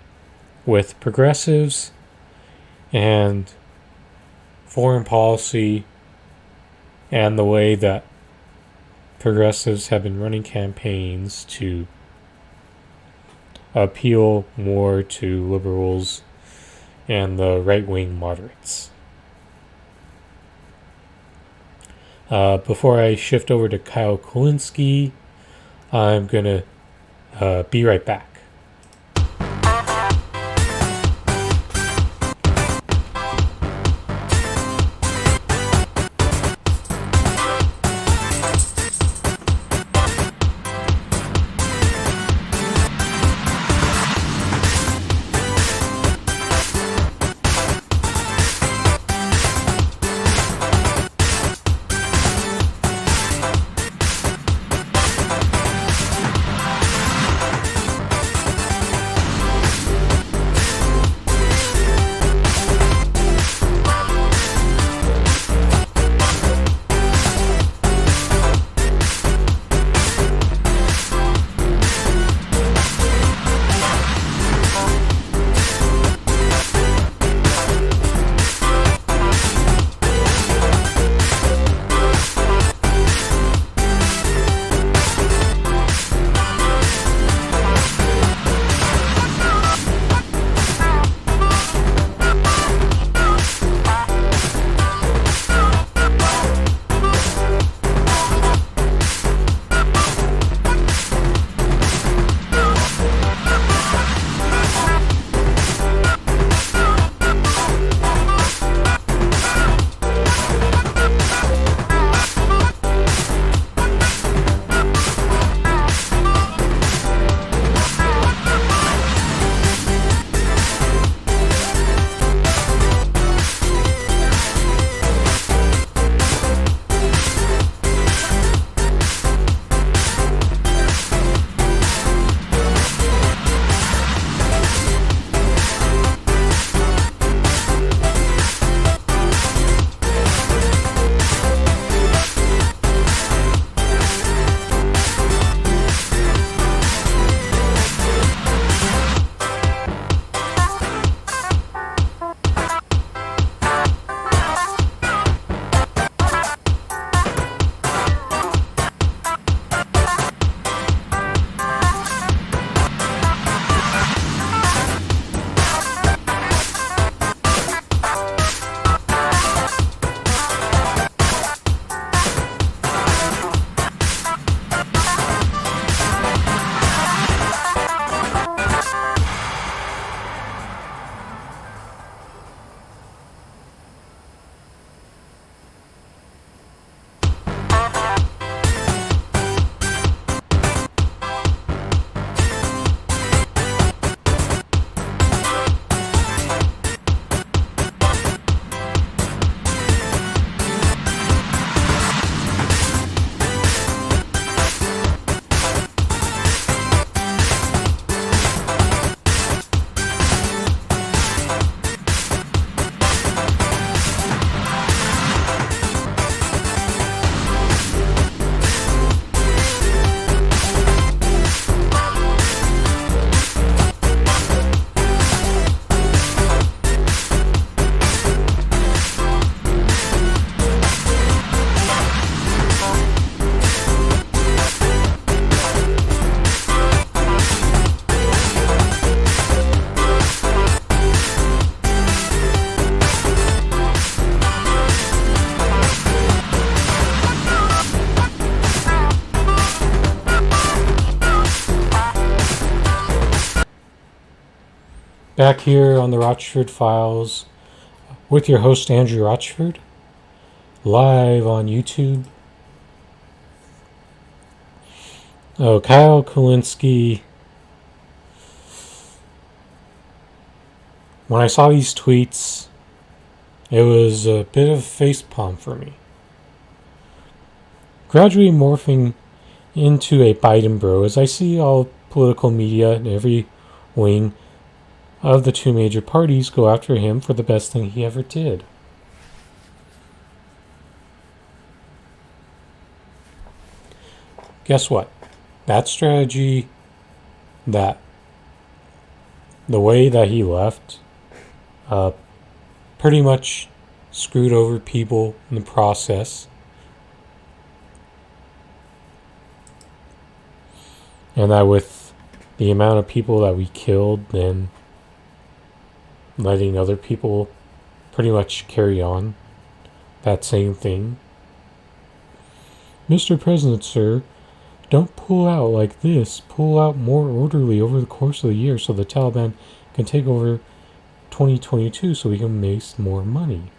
with progressives and foreign policy and the way that progressives have been running campaigns to appeal more to liberals and the right-wing moderates. Before I shift over to Kyle Kulinski, I'm going to be right back. back here on the Rochford Files with your host Andrew Rochford, live on YouTube. Oh, Kyle Kulinski. When I saw these tweets, it was a bit of a facepalm for me. Gradually morphing into a Biden bro as I see all political media and every wing of the two major parties go after him for the best thing he ever did. Guess what? That strategy, the way that he left, pretty much screwed over people in the process. And that with the amount of people that we killed, then letting other people pretty much carry on that same thing. Mr. President, sir, don't pull out like this. Pull out more orderly over the course of the year so the Taliban can take over 2022 so we can make more money.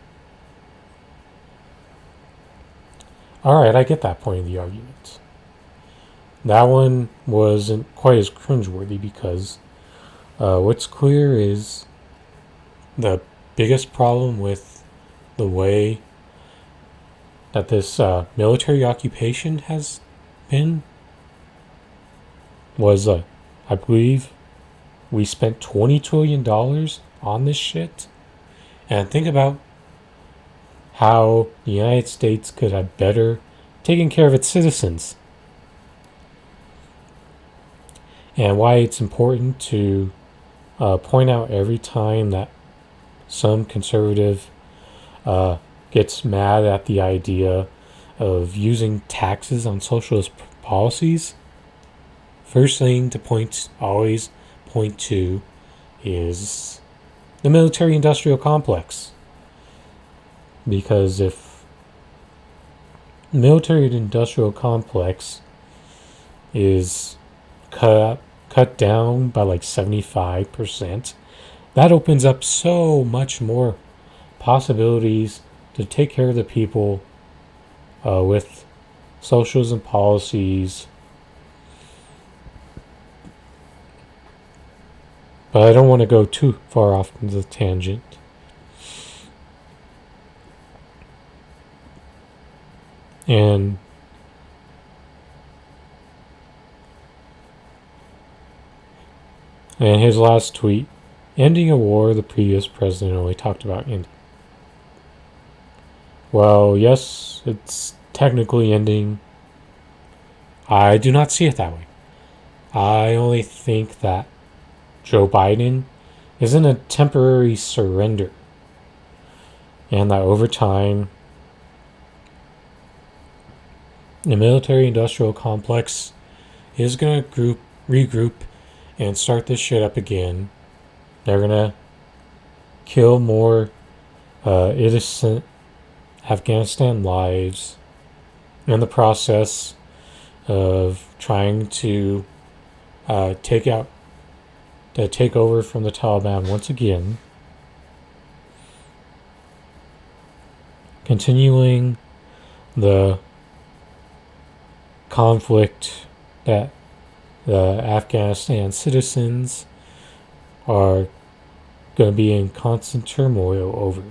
Alright, I get that point of the argument. That one wasn't quite as cringeworthy because what's clear is the biggest problem with the way that this military occupation has been was, I believe, we spent $20 trillion on this shit. And think about how the United States could have better taken care of its citizens. And why it's important to point out every time that some conservative gets mad at the idea of using taxes on socialist policies. First thing to always point to is the military-industrial complex. Because if the military-industrial complex is cut down by like 75%, that opens up so much more possibilities to take care of the people with socialism policies. But I don't want to go too far off into the tangent. And his last tweet, ending a war the previous president only talked about ending. Well, yes, it's technically ending. I do not see it that way. I only think that Joe Biden is in a temporary surrender. And that over time, the military-industrial complex is going to regroup and start this shit up again. They're going to kill more innocent Afghanistan lives in the process of trying to take over from the Taliban once again, continuing the conflict that the Afghanistan citizens are going to be in constant turmoil over.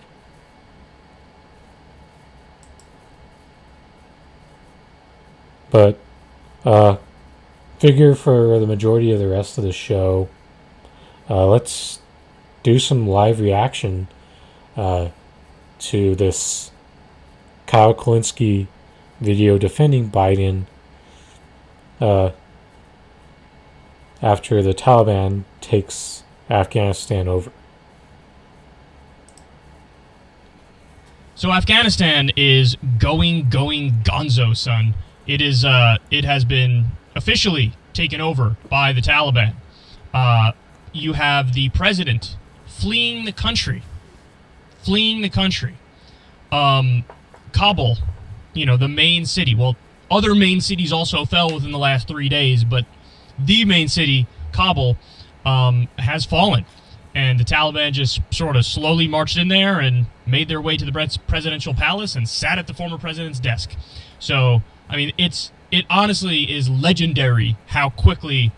But figure for the majority of the rest of the show, let's do some live reaction to this Kyle Kulinski video defending Biden after the Taliban takes Afghanistan over. So Afghanistan is going gonzo, son. It has been officially taken over by the Taliban. You have the president fleeing the country. Kabul, the main city. Well, other main cities also fell within the last 3 days, but the main city, Kabul, has fallen. And the Taliban just sort of slowly marched in there and made their way to the presidential palace and sat at the former president's desk. So, I mean, it honestly is legendary how quickly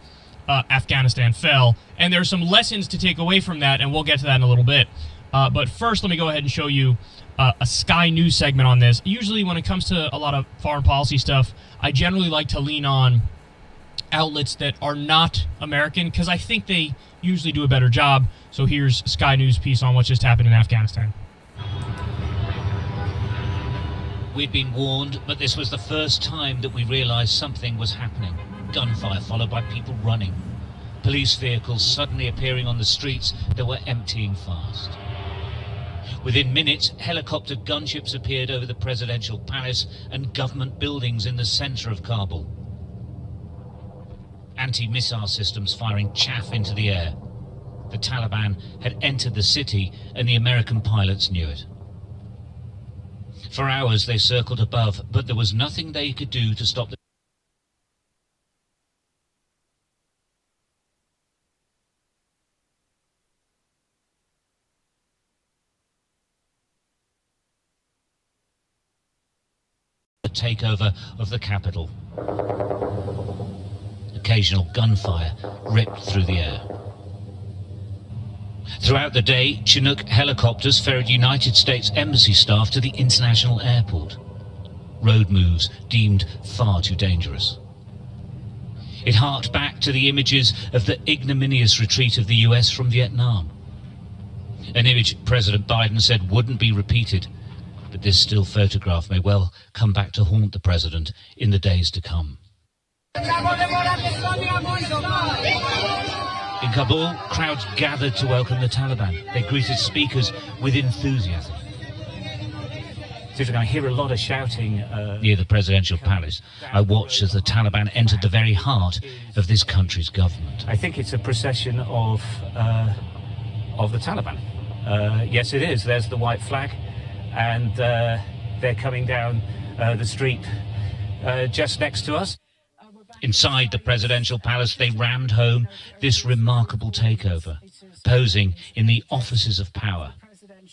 Afghanistan fell. And there's some lessons to take away from that, and we'll get to that in a little bit. But first, let me go ahead and show you a Sky News segment on this. Usually when it comes to a lot of foreign policy stuff, I generally like to lean on outlets that are not American because I think they usually do a better job. So here's Sky News piece on what just happened in Afghanistan. We'd been warned, but this was the first time that we realized something was happening. Gunfire followed by people running. Police vehicles suddenly appearing on the streets that were emptying fast. Within minutes, helicopter gunships appeared over the presidential palace and government buildings in the center of Kabul. Anti-missile systems firing chaff into the air. The Taliban had entered the city and the American pilots knew it. For hours they circled above, but there was nothing they could do to stop the takeover of the capital. Occasional gunfire ripped through the air. Throughout the day, Chinook helicopters ferried United States Embassy staff to the international airport. Road moves deemed far too dangerous. It harked back to the images of the ignominious retreat of the US from Vietnam. An image President Biden said wouldn't be repeated, but this still photograph may well come back to haunt the president in the days to come. In Kabul, crowds gathered to welcome the Taliban. They greeted speakers with enthusiasm. I hear a lot of shouting near the presidential palace. I watched as the Taliban entered the very heart of this country's government. I think it's a procession of the Taliban. Yes, it is. There's the white flag, and they're coming down the street just next to us. Inside the presidential palace, they rammed home this remarkable takeover, posing in the offices of power,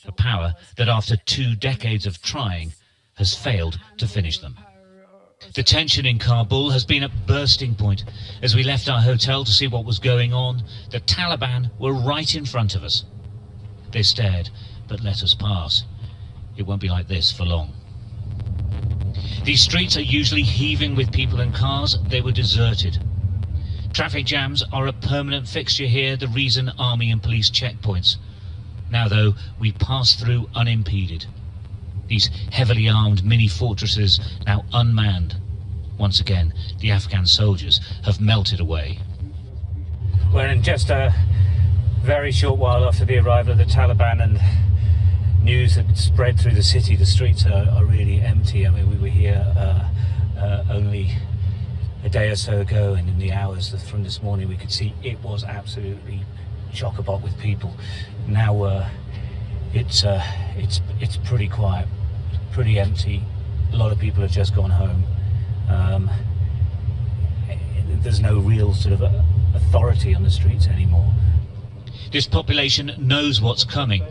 a power that after 2 decades of trying has failed to finish them. The tension in Kabul has been at bursting point. As we left our hotel to see what was going on, the Taliban were right in front of us. They stared, but let us pass. It won't be like this for long. These streets are usually heaving with people and cars. They were deserted. Traffic jams are a permanent fixture here, the reason army and police checkpoints. Now, though, we pass through unimpeded. These heavily armed mini-fortresses now unmanned. Once again, the Afghan soldiers have melted away. We're in just a very short while after the arrival of the Taliban, and news had spread through the city. The streets are really empty. I mean, we were here only a day or so ago, and in the hours from this morning we could see it was absolutely chock-a-block with people. Now it's pretty quiet, pretty empty. A lot of people have just gone home. There's no real sort of authority on the streets anymore. This population knows what's coming.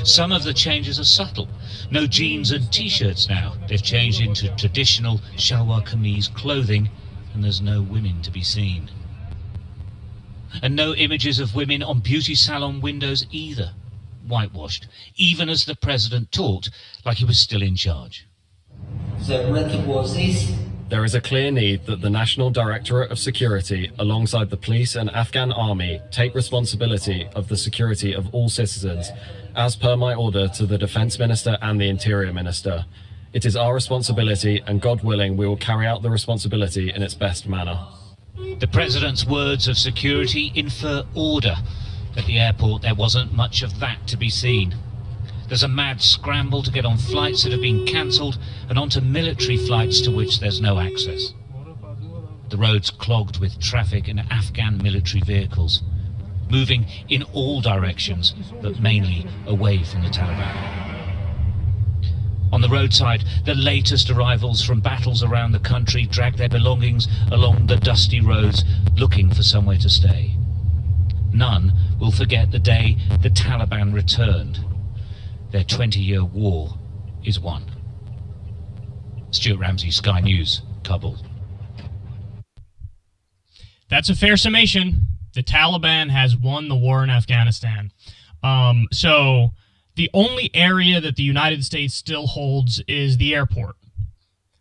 Some of the changes are subtle. No jeans and t-shirts now. They've changed into traditional shalwar kameez clothing, and there's no women to be seen. And no images of women on beauty salon windows either. Whitewashed, even as the president talked like he was still in charge. There is a clear need that the National Directorate of Security, alongside the police and Afghan army, take responsibility of the security of all citizens, as per my order to the Defence Minister and the Interior Minister. It is our responsibility, and God willing, we will carry out the responsibility in its best manner. The president's words of security infer order. At the airport, there wasn't much of that to be seen. There's a mad scramble to get on flights that have been cancelled and onto military flights to which there's no access. The roads clogged with traffic and Afghan military vehicles, moving in all directions, but mainly away from the Taliban. On the roadside, the latest arrivals from battles around the country drag their belongings along the dusty roads, looking for somewhere to stay. none will forget the day the Taliban returned. Their 20-year war is won. Stuart Ramsey, Sky News, Kabul. That's a fair summation. The Taliban has won the war in Afghanistan. So the only area that the United States still holds is the airport.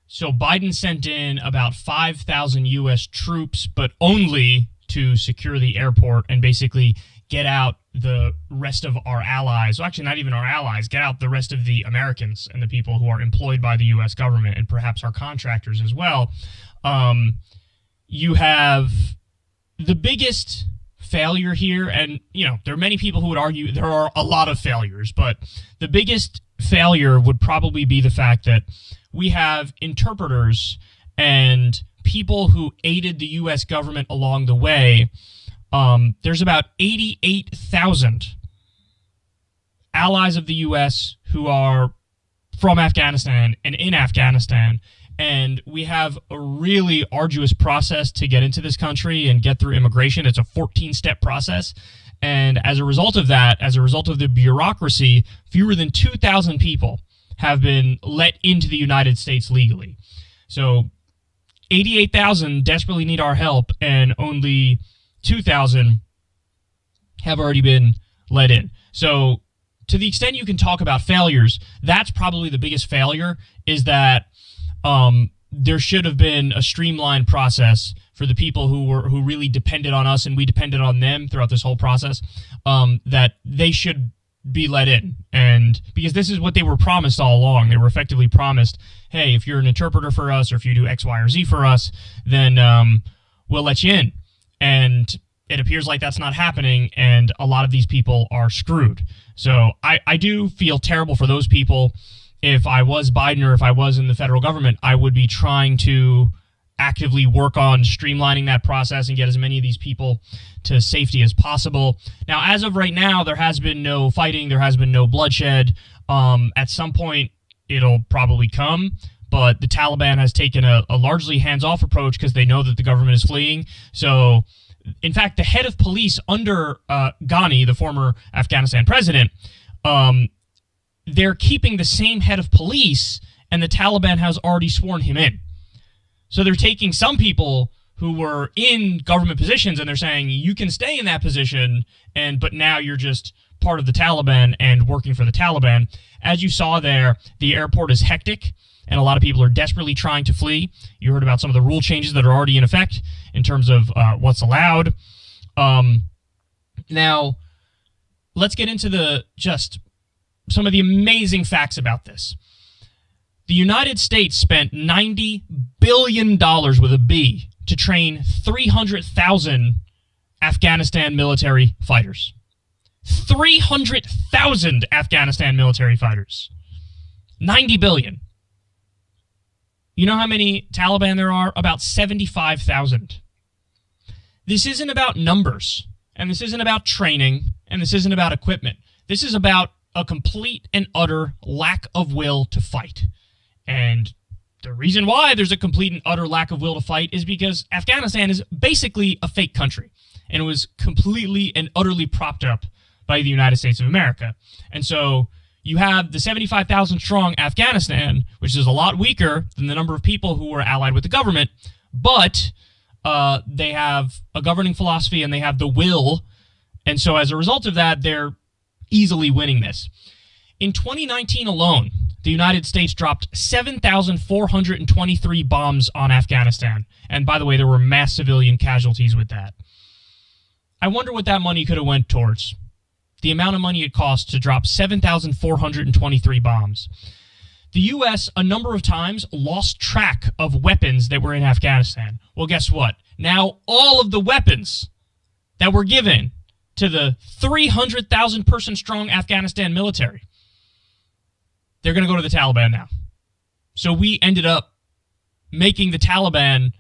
So Biden sent in about 5,000 U.S. troops, but only to secure the airport and basically get out the rest of our allies. Well, actually, not even our allies. Get out the rest of the Americans and the people who are employed by the U.S. government and perhaps our contractors as well. You have the biggest failure here, and there are many people who would argue there are a lot of failures, but the biggest failure would probably be the fact that we have interpreters and people who aided the U.S. government along the way. There's about 88,000 allies of the U.S. who are from Afghanistan and in Afghanistan, and we have a really arduous process to get into this country and get through immigration. It's a 14-step process. And as a result of that, as a result of the bureaucracy, fewer than 2,000 people have been let into the United States legally. So 88,000 desperately need our help, and only 2,000 have already been let in. So to the extent you can talk about failures, that's probably the biggest failure, is that there should have been a streamlined process for the people who really depended on us and we depended on them throughout this whole process, that they should be let in. And because this is what they were promised all along. They were effectively promised, hey, if you're an interpreter for us or if you do X, Y, or Z for us, then we'll let you in. And it appears like that's not happening, and a lot of these people are screwed. So I do feel terrible for those people. If I was Biden or if I was in the federal government, I would be trying to actively work on streamlining that process and get as many of these people to safety as possible. Now, as of right now, there has been no fighting. There has been no bloodshed. At some point, it'll probably come. But the Taliban has taken a largely hands-off approach because they know that the government is fleeing. So, in fact, the head of police under Ghani, the former Afghanistan president, they're keeping the same head of police, and the Taliban has already sworn him in. So they're taking some people who were in government positions, and they're saying, you can stay in that position, but now you're just part of the Taliban and working for the Taliban. As you saw there, the airport is hectic, and a lot of people are desperately trying to flee. You heard about some of the rule changes that are already in effect in terms of what's allowed. Now, let's get into some of the amazing facts about this. The United States spent $90 billion with a B to train 300,000 Afghanistan military fighters. 300,000 Afghanistan military fighters. 90 billion. You know how many Taliban there are? About 75,000. This isn't about numbers, and this isn't about training, and this isn't about equipment. This is about a complete and utter lack of will to fight. And the reason why there's a complete and utter lack of will to fight is because Afghanistan is basically a fake country, and it was completely and utterly propped up by the United States of America. And so you have the 75,000 strong Afghanistan, which is a lot weaker than the number of people who were allied with the government, but they have a governing philosophy and they have the will. And so as a result of that, they're easily winning this. In 2019 alone, the United States dropped 7,423 bombs on Afghanistan. And by the way, there were mass civilian casualties with that. I wonder what that money could have went towards. The amount of money it cost to drop 7,423 bombs. The U.S. a number of times lost track of weapons that were in Afghanistan. Well, guess what? Now all of the weapons that were given to the 300,000 person strong Afghanistan military, they're going to go to the Taliban now. So we ended up making the Taliban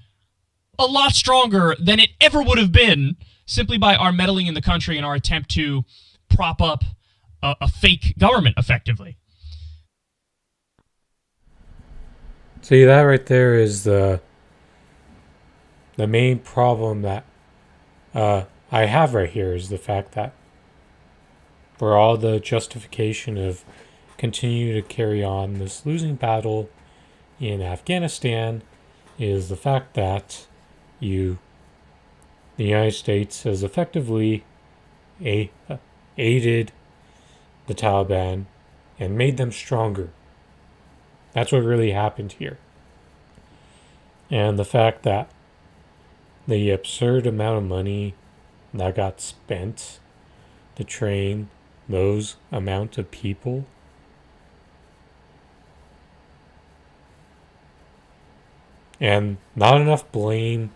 a lot stronger than it ever would have been simply by our meddling in the country and our attempt to prop up a fake government effectively. See, that right there is the main problem that I have right here is the fact that for all the justification of continue to carry on this losing battle in Afghanistan is the fact that the United States has effectively aided the Taliban and made them stronger. That's what really happened here. And the fact that the absurd amount of money that got spent to train those amount of people and not enough blame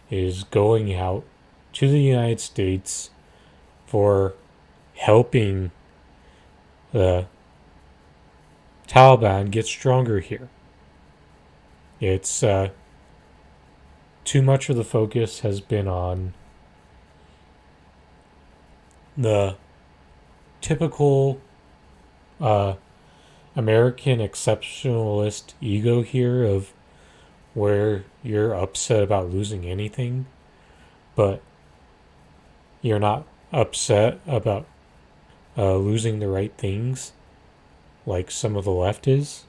is going out to the United States for helping the Taliban get stronger here. It's too much of the focus has been on the typical American exceptionalist ego here of where you're upset about losing anything, but you're not upset about losing the right things like some of the left is.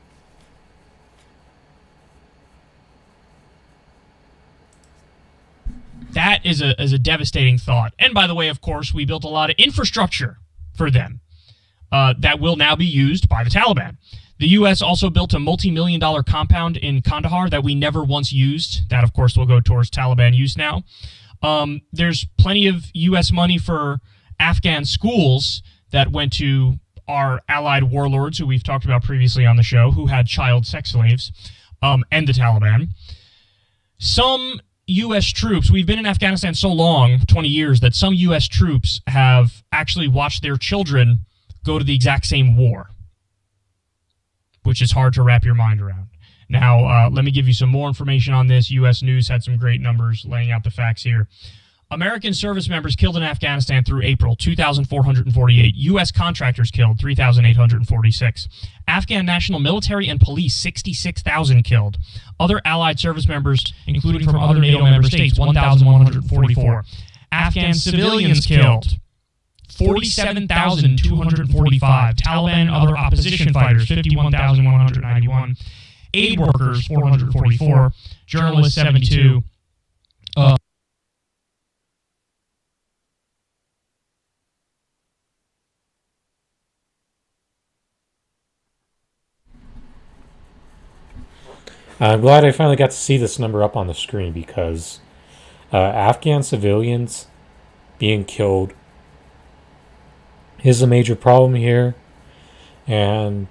That is a devastating thought. And by the way, of course, we built a lot of infrastructure for them that will now be used by the Taliban. The U.S. also built a multi-million-dollar compound in Kandahar that we never once used. That, of course, will go towards Taliban use now. There's plenty of U.S. money for Afghan schools that went to our allied warlords, who we've talked about previously on the show, who had child sex slaves, and the Taliban. Some U.S. troops, we've been in Afghanistan so long, 20 years, that some U.S. troops have actually watched their children go to the exact same war, which is hard to wrap your mind around. Now, let me give you some more information on this. U.S. News had some great numbers laying out the facts here. American service members killed in Afghanistan through April, 2,448. U.S. contractors killed, 3,846. Afghan national military and police, 66,000 killed. Other allied service members, including from other NATO member states, 1,144. Afghan civilians killed, 47,245. Taliban and other opposition fighters, 51,191. Aid workers, 444. Journalists, 72. I'm glad I finally got to see this number up on the screen because Afghan civilians being killed is a major problem here. And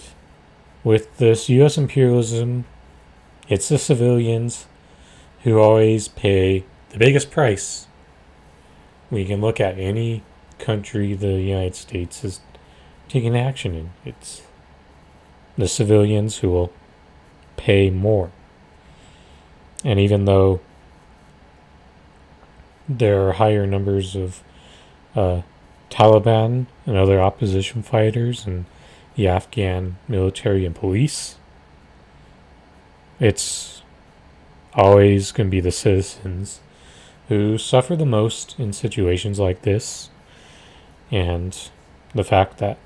with this U.S. imperialism, it's the civilians who always pay the biggest price. We can look at any country the United States has taken action in. It's the civilians who will pay more. And even though there are higher numbers of Taliban and other opposition fighters and the Afghan military and police, it's always going to be the citizens who suffer the most in situations like this. And the fact that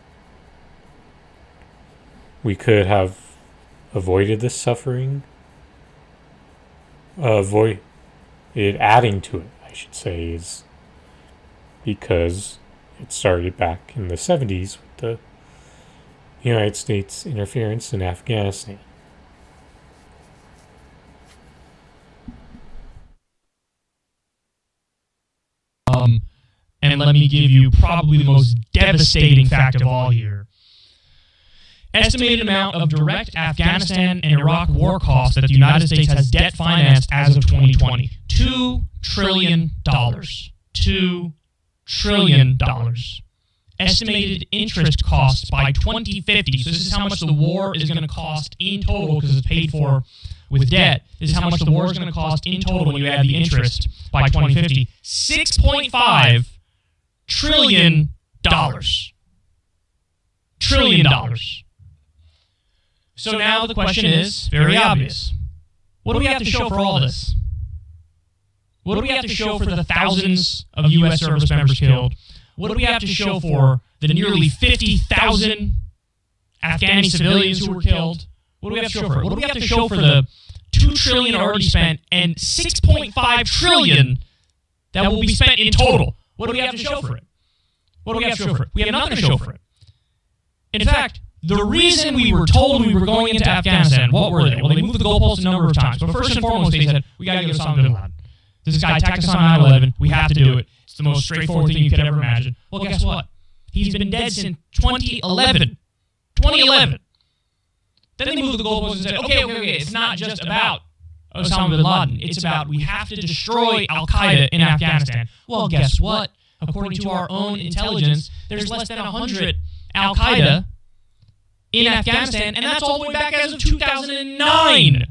we could have avoided this suffering, avoid it adding to it, I should say, is because it started back in the 70s with the United States interference in Afghanistan. And let me give you probably the most devastating fact of all here. Estimated amount of direct Afghanistan and Iraq war costs that the United States has debt financed as of 2020. $2 trillion. $2 trillion. Estimated interest costs by 2050. So this is how much the war is going to cost in total because it's paid for with debt. This is how much the war is going to cost in total when you add the interest by 2050. $6.5 trillion. Trillion dollars. So now the question is very obvious. What do we have to show for all this? What do we have to show for the thousands of U.S. service members killed? What do we have to show for the nearly 50,000 Afghani civilians who were killed? What do we have to show for it? What do we have to show for the $2 trillion already spent and $6.5 trillion that will be spent in total? What do we have to show for it? What do we have to show for it? We have nothing to show for it. In fact, the reason we were told we were going into Afghanistan, what were they? Well, they moved the goalposts a number of times. But first and foremost, they said, we got to get Osama bin Laden. This guy attacked us on 9/11. We have to do it. It's the most straightforward thing you could ever imagine. Well, guess what? He's been dead since 2011. 2011. Then they moved the goalposts and said, okay, it's not just about Osama bin Laden. It's about we have to destroy al-Qaeda in Afghanistan. Well, guess what? According to our own intelligence, there's less than 100 al-Qaeda in Afghanistan, and that's all the way back as of 2009.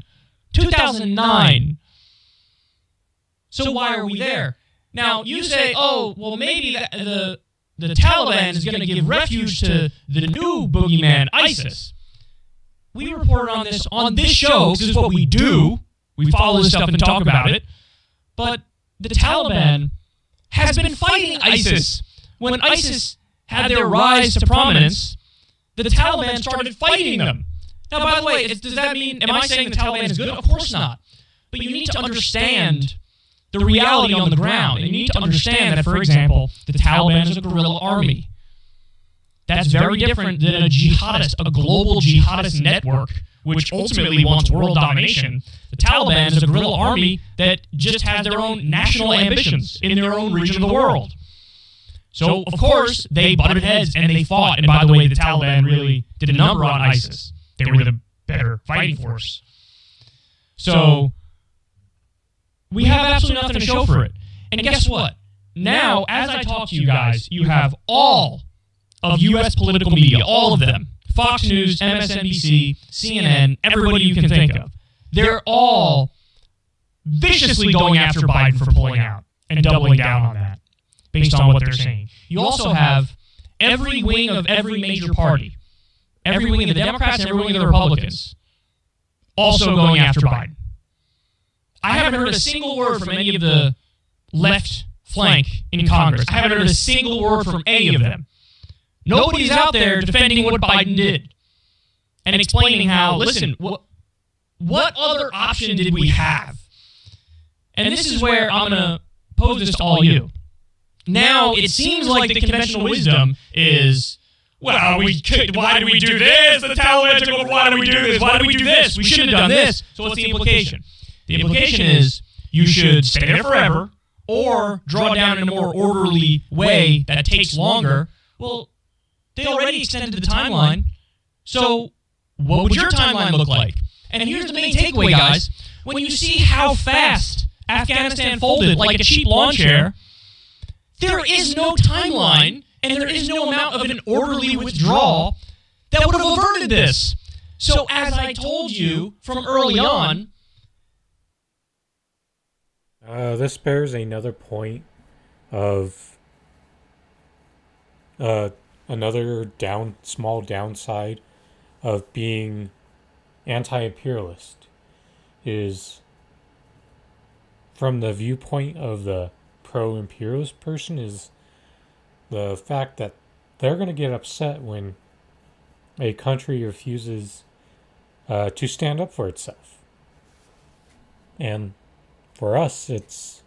2009. So why are we there? Now, you say, oh, well, maybe the Taliban is going to give refuge to the new boogeyman, ISIS. We reported on this show, because this is what we do. We follow this stuff and talk about it. But the Taliban has been fighting ISIS. When ISIS had their rise to prominence, the Taliban started fighting them. Now, by the way, does that mean, am I saying the Taliban is good? Of course not. But you need to understand the reality on the ground. And you need to understand that, for example, the Taliban is a guerrilla army. That's very different than a global jihadist network, which ultimately wants world domination. The Taliban is a guerrilla army that just has their own national ambitions in their own region of the world. So, of course, they butted heads and they fought. And by the way, the Taliban really did a number on ISIS. They were the better fighting force. So, we have absolutely nothing to show for it. And guess what? Now, as I talk to you guys, you have all of U.S. political media, all of them, Fox News, MSNBC, CNN, everybody you can think of. They're all viciously going after Biden for pulling out and doubling down on that, based on what they're saying. You also have every wing of every major party, every wing of the Democrats and every wing of the Republicans, also going after Biden. I haven't heard a single word from any of the left flank in Congress. I haven't heard a single word from any of them. Nobody's out there defending what Biden did and explaining how, listen, what other option did we have? And this is where I'm going to pose this to all you. Now, it seems like the conventional wisdom is, well, why did we do this? The Taliban took over. Why did we do this? Why did we do this? We shouldn't have done this. So what's the implication? The implication is you should stay there forever or draw down in a more orderly way that takes longer. Well, they already extended the timeline. So what would your timeline look like? And here's the main takeaway, guys. When you see how fast Afghanistan folded like a cheap lawn chair, there is no timeline and there is no amount of an orderly withdrawal that would have averted this. So as I told you from early on, this bears another point of another small downside of being anti-imperialist is from the viewpoint of the pro-imperialist person is the fact that they're going to get upset when a country refuses to stand up for itself. And for us, it's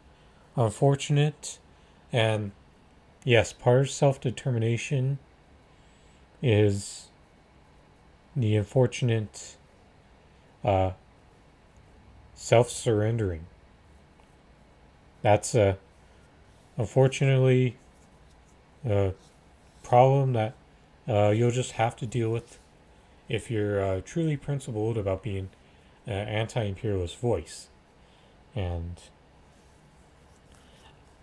unfortunate. And yes, part of self-determination is the unfortunate self-surrendering. That's unfortunately a problem that you'll just have to deal with if you're truly principled about being an anti-imperialist voice. And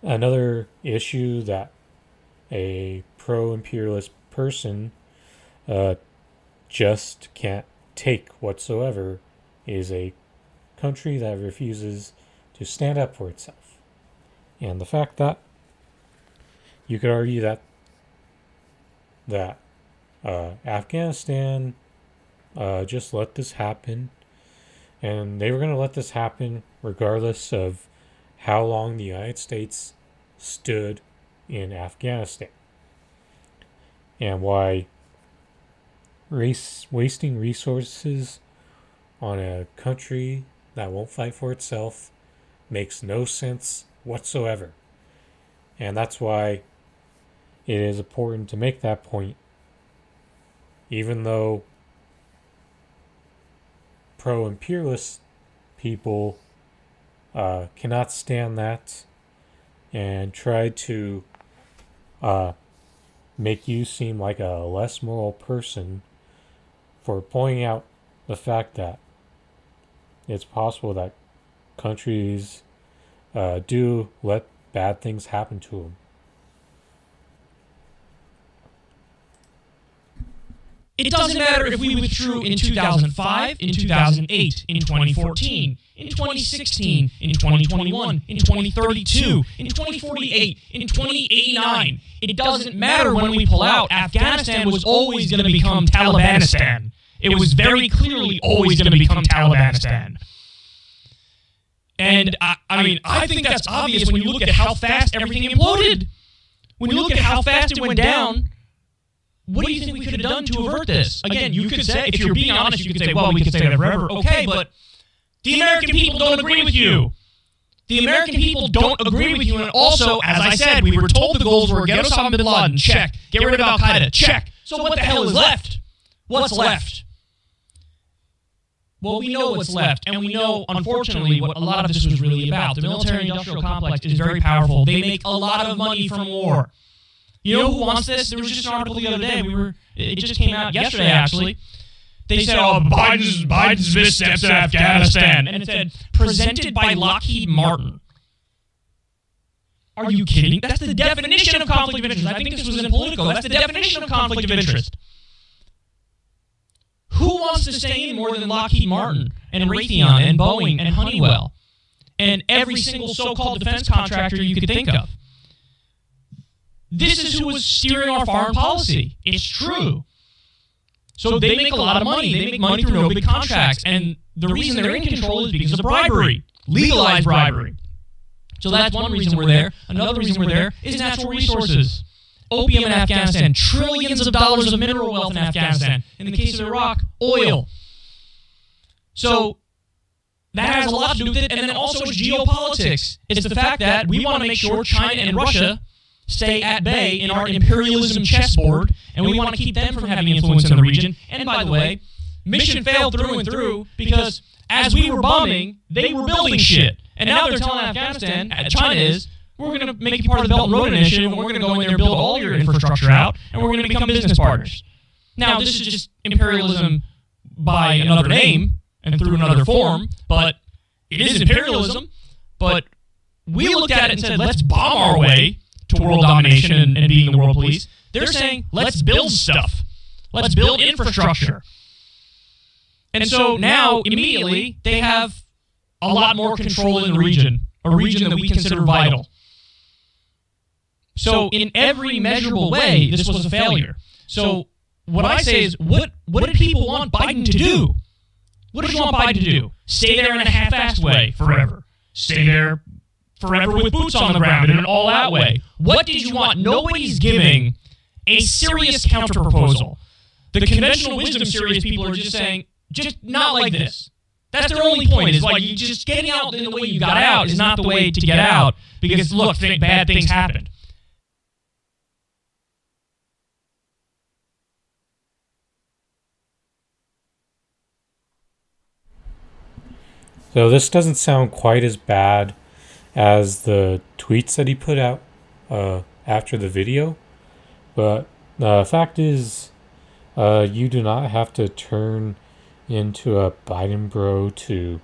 another issue that a pro-imperialist person just can't take whatsoever is a country that refuses to stand up for itself. And the fact that you could argue that Afghanistan just let this happen, and they were going to let this happen regardless of how long the United States stood in Afghanistan and why wasting resources on a country that won't fight for itself makes no sense whatsoever. And that's why it is important to make that point, even though pro-imperialist people cannot stand that and try to make you seem like a less moral person for pointing out the fact that it's possible that countries do let bad things happen to them. It doesn't matter if we withdrew in 2005, in 2008, in 2014, in 2016, in 2021, in 2032, in 2048, in 2089. It doesn't matter when we pull out. Afghanistan was always going to become Talibanistan. It was very clearly always going to become Talibanistan. And, I think that's obvious when you look at how fast everything imploded. When you look at how fast it went down, what do you think we could have done to avert this? Again, you could say, if you're being honest, you could say, well, we could stay there forever. Okay, but the American people don't agree with you. The American people don't agree with you. And also, as I said, we were told the goals were get Osama bin Laden, check. Get rid of Al-Qaeda, check. So what the hell is left? What's left? Well, we know what's left, and we know, unfortunately, what a lot of this was really about. The military-industrial complex is very powerful. They make a lot of money from war. You know who wants this? There was just an article the other day. It just came out yesterday, actually. They said, Biden's missteps in Afghanistan. And it said, presented by Lockheed Martin. Are you kidding? That's the definition of conflict of interest. I think this was in Politico. That's the definition of conflict of interest. Who wants to stay in more than Lockheed Martin and Raytheon and Boeing and Honeywell and every single so-called defense contractor you could think of? This is who was steering our foreign policy. It's true. So they make a lot of money. They make money through no big contracts. And the reason they're in control is because of bribery. Legalized bribery. So that's one reason we're there. Another reason we're there is natural resources. Opium in Afghanistan. Trillions of dollars of mineral wealth in Afghanistan. In the case of Iraq, oil. So that has a lot to do with it. And then also it's geopolitics. It's the fact that we want to make sure China and Russia stay at bay in our imperialism chessboard, and we want to keep them from having influence in the region. And by the way, mission failed through and through because as we were bombing, they were building shit. And now they're telling Afghanistan, China is, we're going to make you part of the Belt and Road Initiative, and we're going to go in there and build all your infrastructure out, and we're going to become business partners. Now, this is just imperialism by another name and through another form, but it is imperialism. But we looked at it and said, let's bomb our way to world domination and being the world police. They're saying, let's build stuff. Let's build infrastructure. And so now, immediately, they have a lot more control in the region, a region that we consider vital. So in every measurable way, this was a failure. So what I say is, what did people want Biden to do? What did you want Biden to do? Stay there in a half-assed way forever. Stay there forever with boots on the ground in an all-out way. What did you want? Nobody's giving a serious counterproposal. The conventional wisdom serious people are just saying, just not like this. That's their only point, is like, you just getting out in the way you got out is not the way to get out, because, look, bad things happened. So this doesn't sound quite as bad as the tweets that he put out after the video, but the fact is, you do not have to turn into a Biden bro to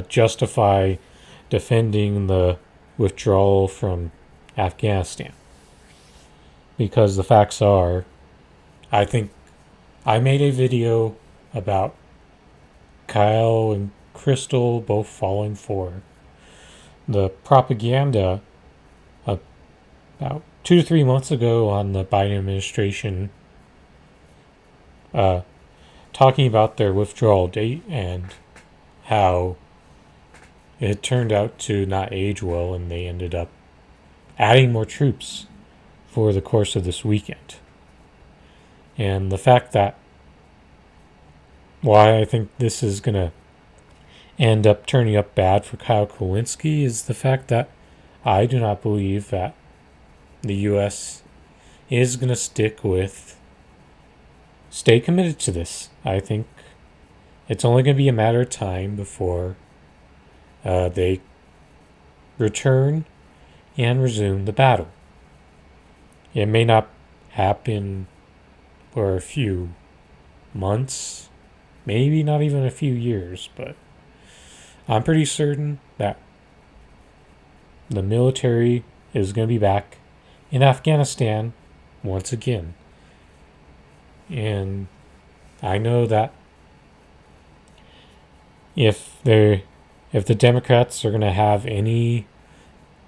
justify defending the withdrawal from Afghanistan. Because the facts are, I think I made a video about Kyle and Crystal both falling for the propaganda about 2 to 3 months ago on the Biden administration, talking about their withdrawal date and how it turned out to not age well, and they ended up adding more troops for the course of this weekend. And the fact that why I think this is going to end up turning up bad for Kyle Kulinski is the fact that I do not believe that the U.S. is going to stay committed to this. I think it's only going to be a matter of time before they return and resume the battle. It may not happen for a few months, maybe not even a few years, but I'm pretty certain that the military is going to be back in Afghanistan once again. And I know that if the Democrats are going to have any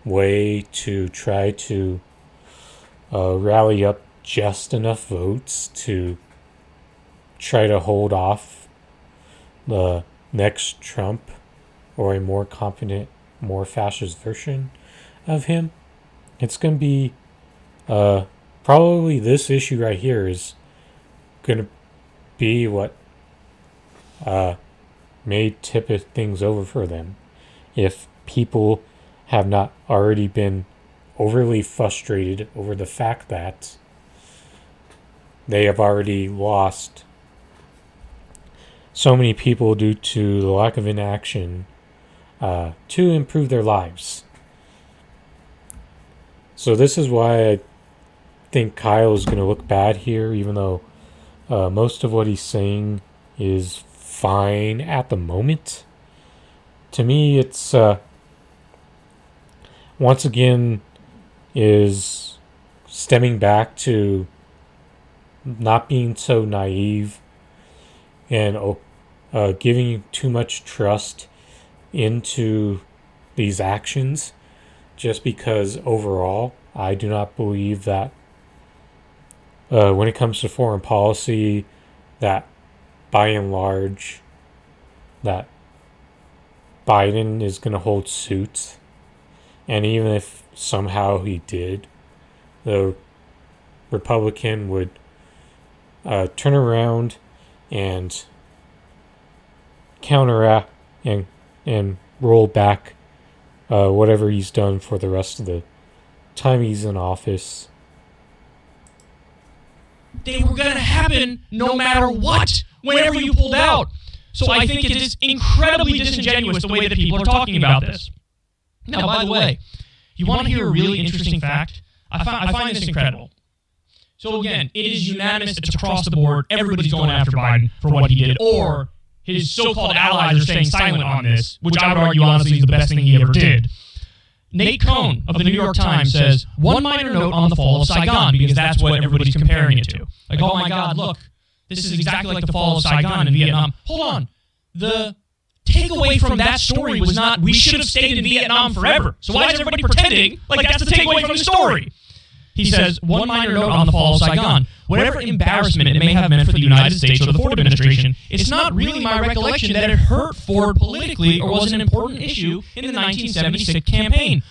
way to try to rally up just enough votes to try to hold off the next Trump or a more competent, more fascist version of him, it's going to be probably this issue right here is going to be what may tip things over for them. If people have not already been overly frustrated over the fact that they have already lost so many people due to the lack of inaction to improve their lives. So this is why I think Kyle is going to look bad here, even though most of what he's saying is fine at the moment. To me, it's once again is stemming back to not being so naive and giving too much trust into these actions, just because overall I do not believe that when it comes to foreign policy that by and large that Biden is going to hold suit. And even if somehow he did, the Republican would turn around and counteract and roll back whatever he's done for the rest of the time he's in office. They were going to happen no matter what, whenever you pulled out. So I think it is incredibly disingenuous the way that people are talking about this. Now, by the way, you want to hear a really interesting fact? I find this incredible. So again, it is unanimous, it's across the board, everybody's going after Biden for what he did, or his so-called allies are staying silent on this, which I would argue honestly is the best thing he ever did. Nate Cohn of the New York Times says, one minor note on the fall of Saigon, because that's what everybody's comparing it to. Like, oh my God, look, this is exactly like the fall of Saigon in Vietnam. Hold on. The takeaway from that story was not, we should have stayed in Vietnam forever. So why is everybody pretending like that's the takeaway from the story? He says, one minor note on the fall of Saigon. Whatever embarrassment it may have meant for the United States or the Ford administration, it's not really my recollection that it hurt Ford politically or was an important issue in the 1976 campaign.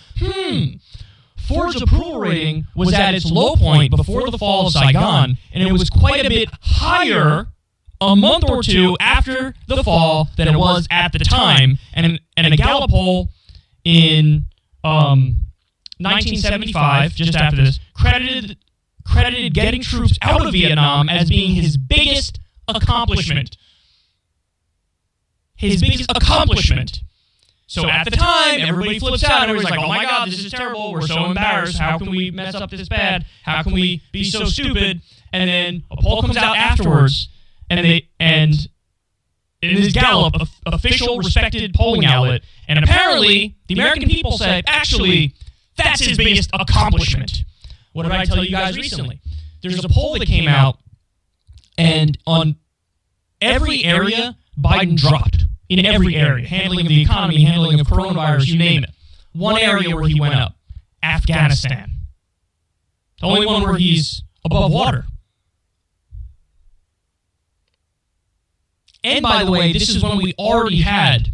Ford's approval rating was at its low point before the fall of Saigon, and it was quite a bit higher a month or two after the fall than it was at the time. And a Gallup poll in 1975, just after this, credited getting troops out of Vietnam as being his biggest accomplishment. His biggest accomplishment. So at the time, everybody flips out and everybody's like, oh my God, this is terrible. We're so embarrassed. How can we mess up this bad? How can we be so stupid? And then a poll comes out afterwards, and it is Gallup, official, respected polling outlet. And apparently, the American people said, actually, that's his biggest accomplishment. What did I tell you guys recently? There's a poll that came out, and on every area, Biden dropped. In every area. Handling of the economy, handling of coronavirus, you name it. One area where he went up. Afghanistan. The only one where he's above water. And by the way, this is when we already had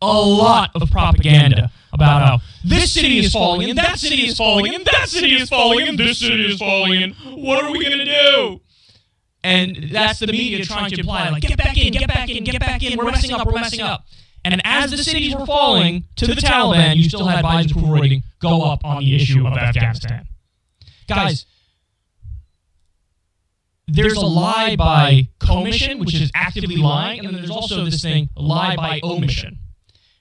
a lot of propaganda about how this city is falling, and that city is falling, and that city is falling, and this city is falling, and what are we going to do? And that's the media trying to imply, like, get back in, get back in, get back in, we're messing up, we're messing up. And as the cities were falling to the Taliban, you still had Biden's approval rating go up on the issue of Afghanistan. Guys, there's a lie by commission, which is actively lying, and then there's also this thing, lie by omission,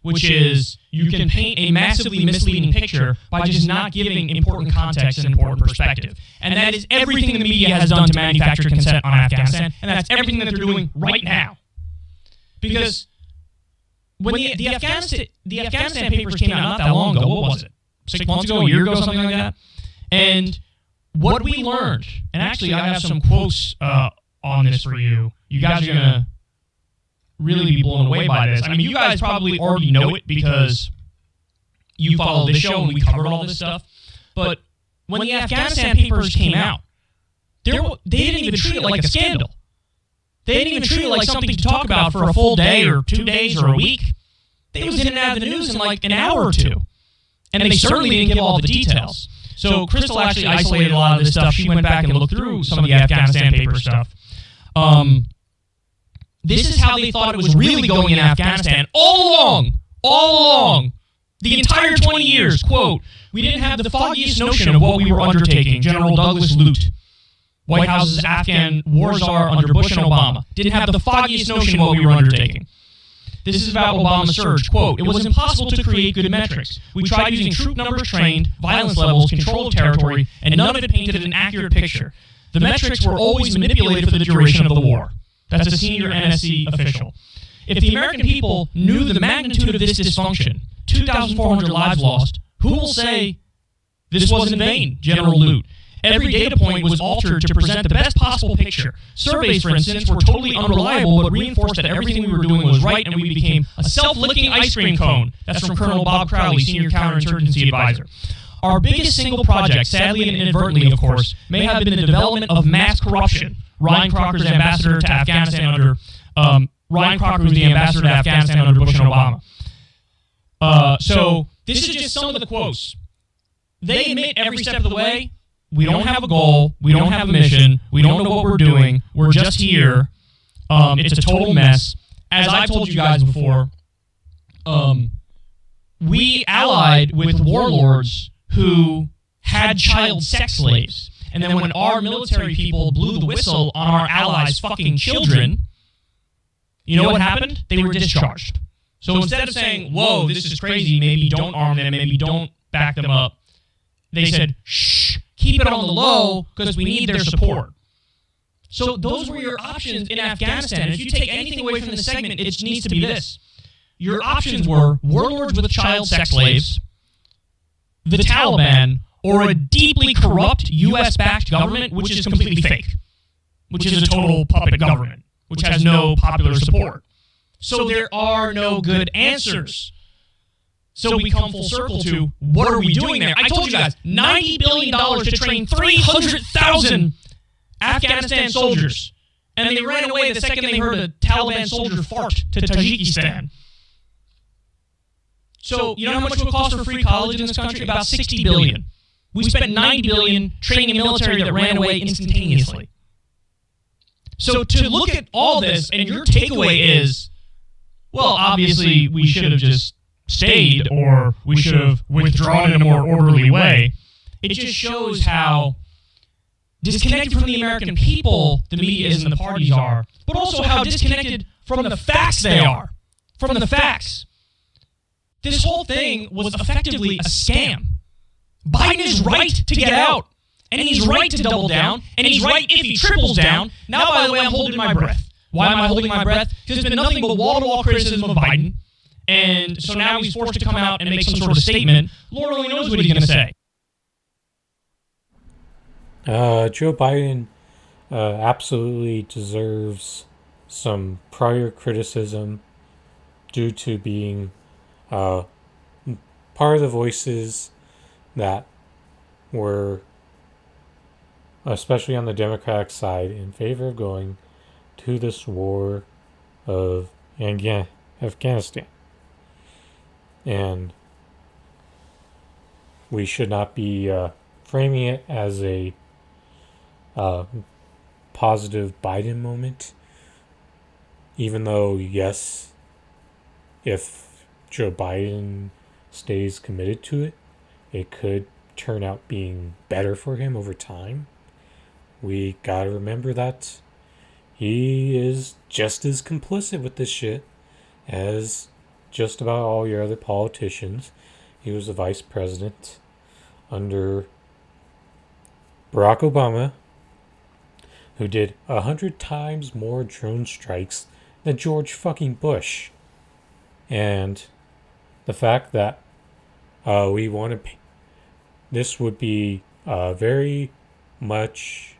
which is you can paint a massively misleading picture by just not giving important context and important perspective. And that is everything the media has done to manufacture consent on Afghanistan, and that's everything that they're doing right now. Because when the Afghanistan papers came out not that long ago, what was it? 6 months ago, a year ago, something like that? And what we learned, and actually I have some quotes on this for you. You guys are going to really be blown away by this. I mean, you guys probably already know it because you follow this show and we covered all this stuff. But when the Afghanistan papers came out, they didn't even treat it like a scandal. They didn't even treat it like something to talk about for a full day or 2 days or a week. They was in and out of the news in like an hour or two. And they certainly didn't give all the details. So Crystal actually isolated a lot of this stuff. She went back and looked through some of the Afghanistan paper stuff. This is how they thought it was really going in Afghanistan all along, the entire 20 years. Quote, we didn't have the foggiest notion of what we were undertaking. General Douglas Lute, White House's Afghan war czar under Bush and Obama, didn't have the foggiest notion of what we were undertaking. This is about Obama's surge. Quote, it was impossible to create good metrics. We tried using troop numbers trained, violence levels, control of territory, and none of it painted an accurate picture. The metrics were always manipulated for the duration of the war. That's a senior NSC official. If the American people knew the magnitude of this dysfunction, 2,400 lives lost, who will say this wasn't in vain, General Lute? Every data point was altered to present the best possible picture. Surveys, for instance, were totally unreliable, but reinforced that everything we were doing was right, and we became a self-licking ice cream cone. That's from Colonel Bob Crowley, Senior Counterinsurgency Advisor. Our biggest single project, sadly and inadvertently, of course, may have been the development of mass corruption. Ryan Crocker's ambassador to Afghanistan under Ryan Crocker was the ambassador to Afghanistan under Bush and Obama. So this is just some of the quotes. They admit every step of the way, we don't have a goal, we don't have a mission, we don't know what we're doing, we're just here. It's a total mess. As I've told you guys before, we allied with warlords who had child sex slaves. And then when our military people blew the whistle on our allies' fucking children, you know what happened? They were discharged. So instead of saying, whoa, this is crazy, maybe don't arm them, maybe don't back them up, they said, shh, keep it on the low because we need their support. So those were your options in Afghanistan. And if you take anything away from this segment, it needs to be this. Your options were warlords with child sex slaves, the Taliban, or a deeply corrupt U.S.-backed government, which is completely fake, which is a total puppet government, which has no popular support. So there are no good answers. So we come full circle to, what are we doing there? I told you guys, $90 billion to train 300,000 Afghanistan soldiers. And they ran away the second they heard a Taliban soldier fart to Tajikistan. So you know how much it would cost for free college in this country? About $60 billion. We spent $90 billion training a military that ran away instantaneously. So to look at all this, and your takeaway is, well, obviously we should have just stayed, or we should have withdrawn in a more orderly way. It just shows how disconnected from the American people the media is and the parties are, but also how disconnected from the facts they are. From the facts. This whole thing was effectively a scam. Biden is right to get out, and he's right to double down, and he's right if he triples down. Now, by the way, I'm holding my breath. Why am I holding my breath? Because there's been nothing but wall-to-wall criticism of Biden, and so now he's forced to come out and make some sort of statement. Lord only knows what he's going to say. Joe Biden absolutely deserves some prior criticism due to being part of the voices that were, especially on the Democratic side, in favor of going to this war of Afghanistan. And we should not be framing it as a positive Biden moment, even though, yes, if Joe Biden stays committed to it, it could turn out being better for him over time. We gotta remember that he is just as complicit with this shit as just about all your other politicians. He was the vice president under Barack Obama, who did 100 times more drone strikes than George fucking Bush. And the fact that we want to, this would be very much,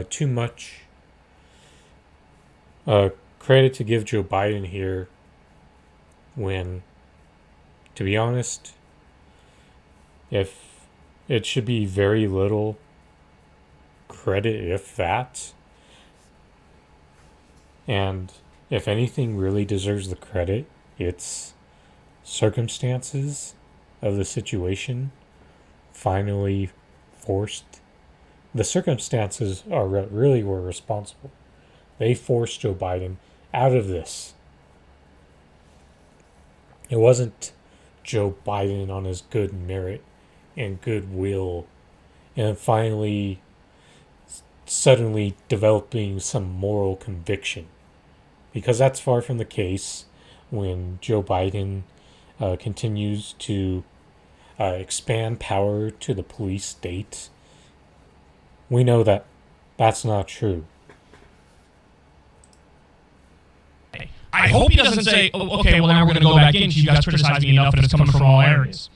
too much credit to give Joe Biden here when, to be honest, if it should be very little credit, if that. And if anything really deserves the credit, it's circumstances of the situation finally forced. The circumstances are really were responsible. They forced Joe Biden out of this. It wasn't Joe Biden on his good merit and goodwill and finally suddenly developing some moral conviction. Because that's far from the case when Joe Biden continues to expand power to the police state. We know that that's not true. I hope he doesn't say, oh, okay, well, now we're going to go back in because you guys criticize me enough and it's coming from all areas.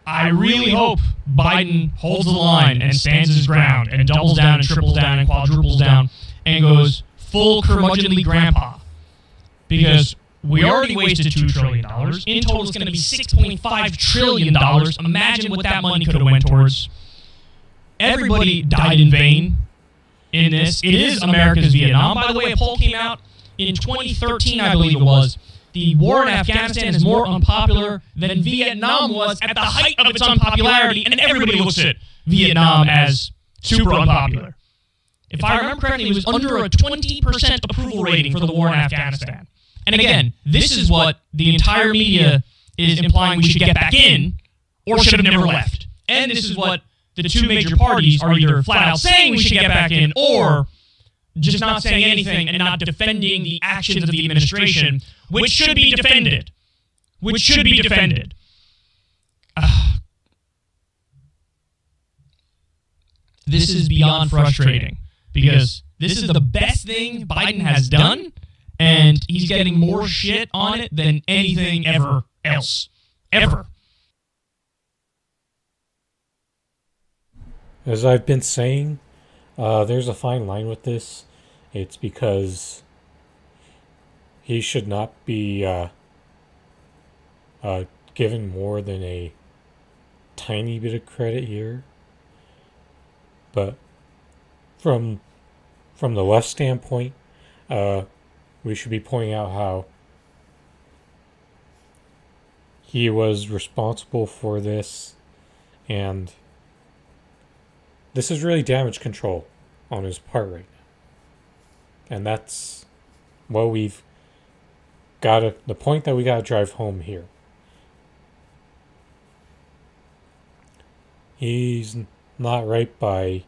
I really hope Biden holds the line and stands his ground and doubles down and triples down and quadruples down and goes full curmudgeonly grandpa. Because we already wasted $2 trillion. In total, it's going to be $6.5 trillion. Imagine what that money could have went towards. Everybody died in vain in this. It is America's Vietnam. By the way, a poll came out in 2013, I believe it was. The war in Afghanistan is more unpopular than Vietnam was at the height of its unpopularity, and everybody looks at Vietnam as super unpopular. If I remember correctly, it was under a 20% approval rating for the war in Afghanistan. And again, this is what the entire media is implying we should get back in or should have never left. And this is what the two major parties are either flat out saying we should get back in or just not saying anything and not defending the actions of the administration, which should be defended. Which should be defended. This is beyond frustrating because this is the best thing Biden has done, and he's getting more shit on it than anything ever else. Ever. As I've been saying, there's a fine line with this. It's because he should not be given more than a tiny bit of credit here. But from the left standpoint, we should be pointing out how he was responsible for this, and this is really damage control on his part right now. And that's what we've got to, the point that we got to drive home here. He's not right by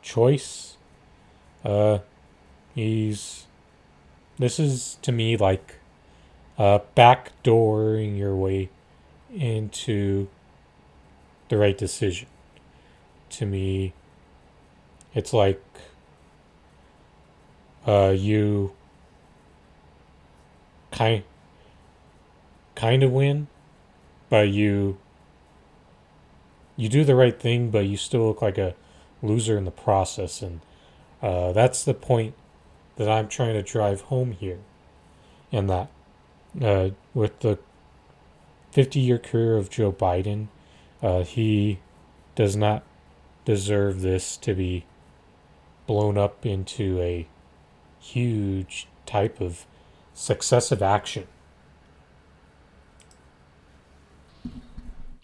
choice. This is to me like backdooring your way into the right decision. To me, it's like you kind of win, but you do the right thing, but you still look like a loser in the process, and that's the point that I'm trying to drive home here. And that with the 50-year career of Joe Biden, he does not deserve this to be blown up into a huge type of successive action.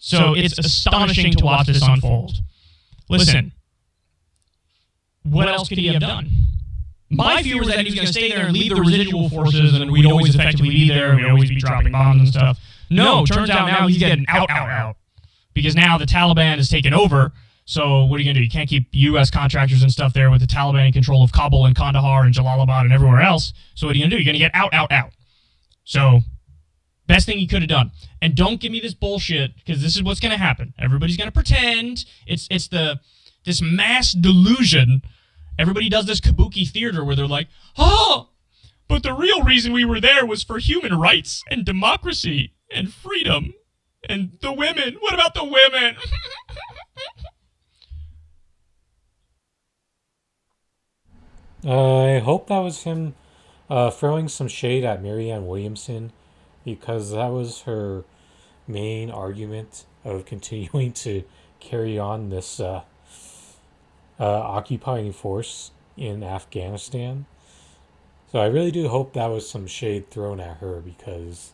So it's astonishing to watch this unfold. Listen, what else could he have done? My fear was that he was going to stay there and leave the residual forces, and we'd always effectively be there, and we'd always be dropping bombs and stuff. No, turns out now he's getting out. Because now the Taliban has taken over, so what are you going to do? You can't keep U.S. contractors and stuff there with the Taliban in control of Kabul and Kandahar and Jalalabad and everywhere else. So what are you going to do? You're going to get out. So, best thing he could have done. And don't give me this bullshit, because this is what's going to happen. Everybody's going to pretend it's this mass delusion. Everybody does this kabuki theater where they're like, oh, but the real reason we were there was for human rights and democracy and freedom and the women. What about the women? I hope that was him throwing some shade at Marianne Williamson, because that was her main argument of continuing to carry on this occupying force in Afghanistan. So I really do hope that was some shade thrown at her, because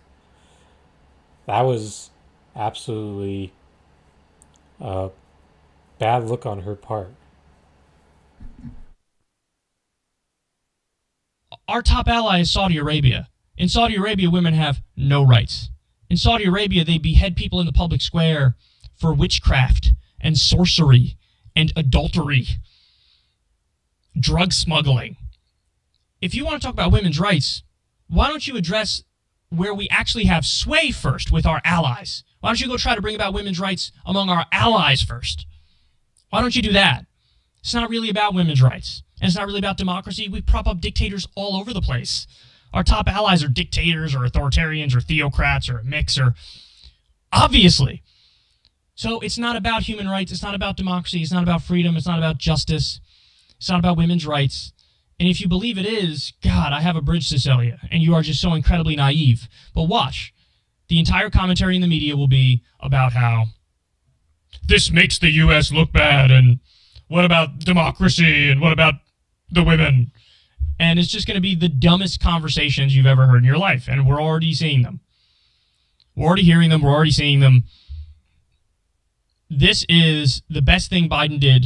that was absolutely a bad look on her part. Our top ally is Saudi Arabia. In Saudi Arabia, women have no rights. In Saudi Arabia, they behead people in the public square for witchcraft and sorcery and adultery, drug smuggling. If you want to talk about women's rights, why don't you address where we actually have sway first with our allies? Why don't you go try to bring about women's rights among our allies first? Why don't you do that? It's not really about women's rights, and it's not really about democracy. We prop up dictators all over the place. Our top allies are dictators or authoritarians or theocrats or a mix, or obviously. So it's not about human rights. It's not about democracy. It's not about freedom. It's not about justice. It's not about women's rights. And if you believe it is, God, I have a bridge to sell you. And you are just so incredibly naive. But watch. The entire commentary in the media will be about how this makes the U.S. look bad, and what about democracy, and what about the women? And it's just going to be the dumbest conversations you've ever heard in your life. And we're already seeing them. We're already hearing them. We're already seeing them. This is the best thing Biden did,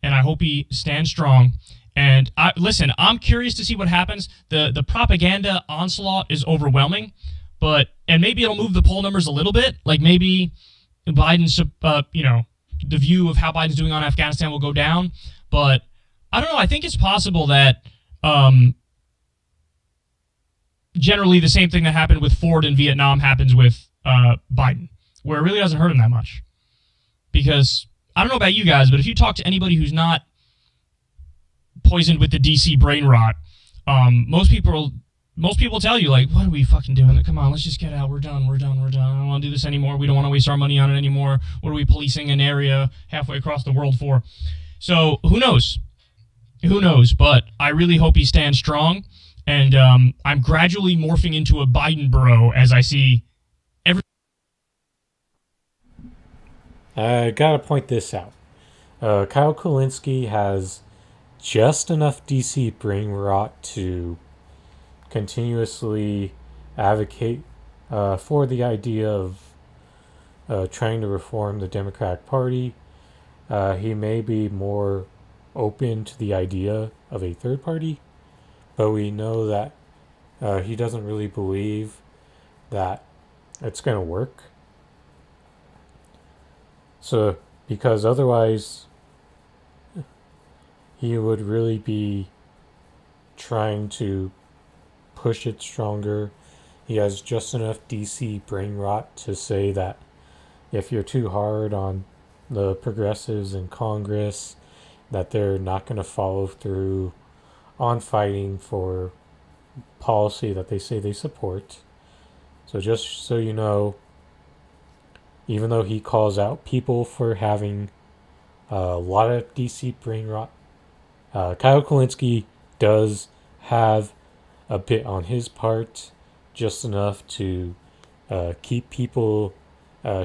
and I hope he stands strong. And listen, I'm curious to see what happens. The propaganda onslaught is overwhelming, and maybe it'll move the poll numbers a little bit. Like maybe Biden's, the view of how Biden's doing on Afghanistan will go down. But I don't know. I think it's possible that generally the same thing that happened with Ford in Vietnam happens with Biden, where it really doesn't hurt him that much. Because I don't know about you guys, but if you talk to anybody who's not poisoned with the DC brain rot, most people tell you, like, what are we fucking doing? Come on, let's just get out. We're done. I don't want to do this anymore. We don't want to waste our money on it anymore. What are we policing an area halfway across the world for? So who knows? But I really hope he stands strong. And I'm gradually morphing into a Biden bro as I see every... I gotta point this out. Kyle Kulinski has just enough DC brain rot to continuously advocate for the idea of trying to reform the Democratic Party. He may be more open to the idea of a third party, but we know that he doesn't really believe that it's going to work. So, because otherwise he would really be trying to push it stronger. He has just enough DC brain rot to say that if you're too hard on the progressives in Congress, that they're not going to follow through on fighting for policy that they say they support. So just so you know, even though he calls out people for having a lot of DC brain rot, Kyle Kulinski does have a bit on his part, just enough to keep people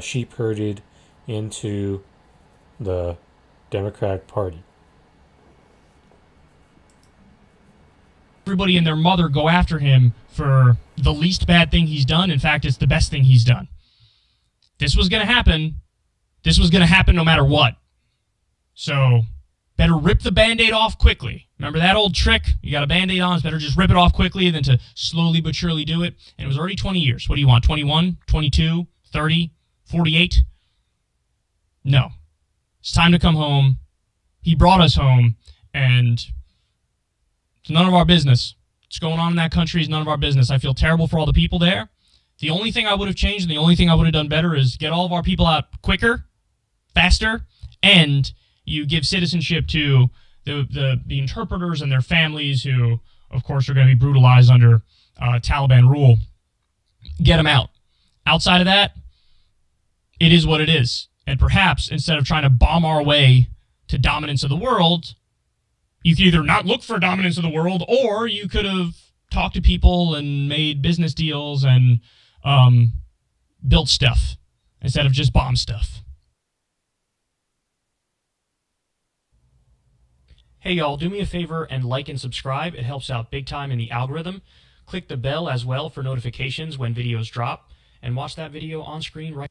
sheep herded into the Democratic Party. Everybody and their mother go after him for the least bad thing he's done. In fact, it's the best thing he's done. This was going to happen This was going to happen no matter what. So better rip the Band-Aid off quickly. Remember that old trick? You got a Band-Aid on, it's better just rip it off quickly than to slowly but surely do it. And it was already 20 years. What do you want, 21, 22, 30, 48? No. It's time to come home. He brought us home, and it's none of our business. What's going on in that country is none of our business. I feel terrible for all the people there. The only thing I would have changed and the only thing I would have done better is get all of our people out quicker, faster, and you give citizenship to the interpreters and their families who, of course, are going to be brutalized under Taliban rule. Get them out. Outside of that, it is what it is. And perhaps instead of trying to bomb our way to dominance of the world, you could either not look for dominance of the world, or you could have talked to people and made business deals and built stuff instead of just bomb stuff. Hey y'all, do me a favor and like and subscribe. It helps out big time in the algorithm. Click the bell as well for notifications when videos drop, and watch that video on screen right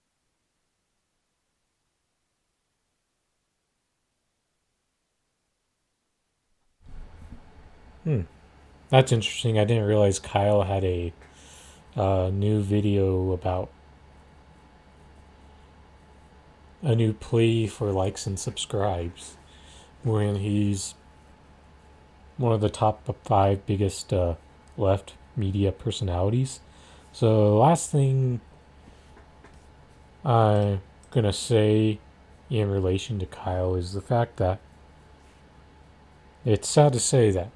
That's interesting. I didn't realize Kyle had a new video about a new plea for likes and subscribes when he's one of the top 5 biggest left media personalities. So the last thing I'm going to say in relation to Kyle is the fact that it's sad to say that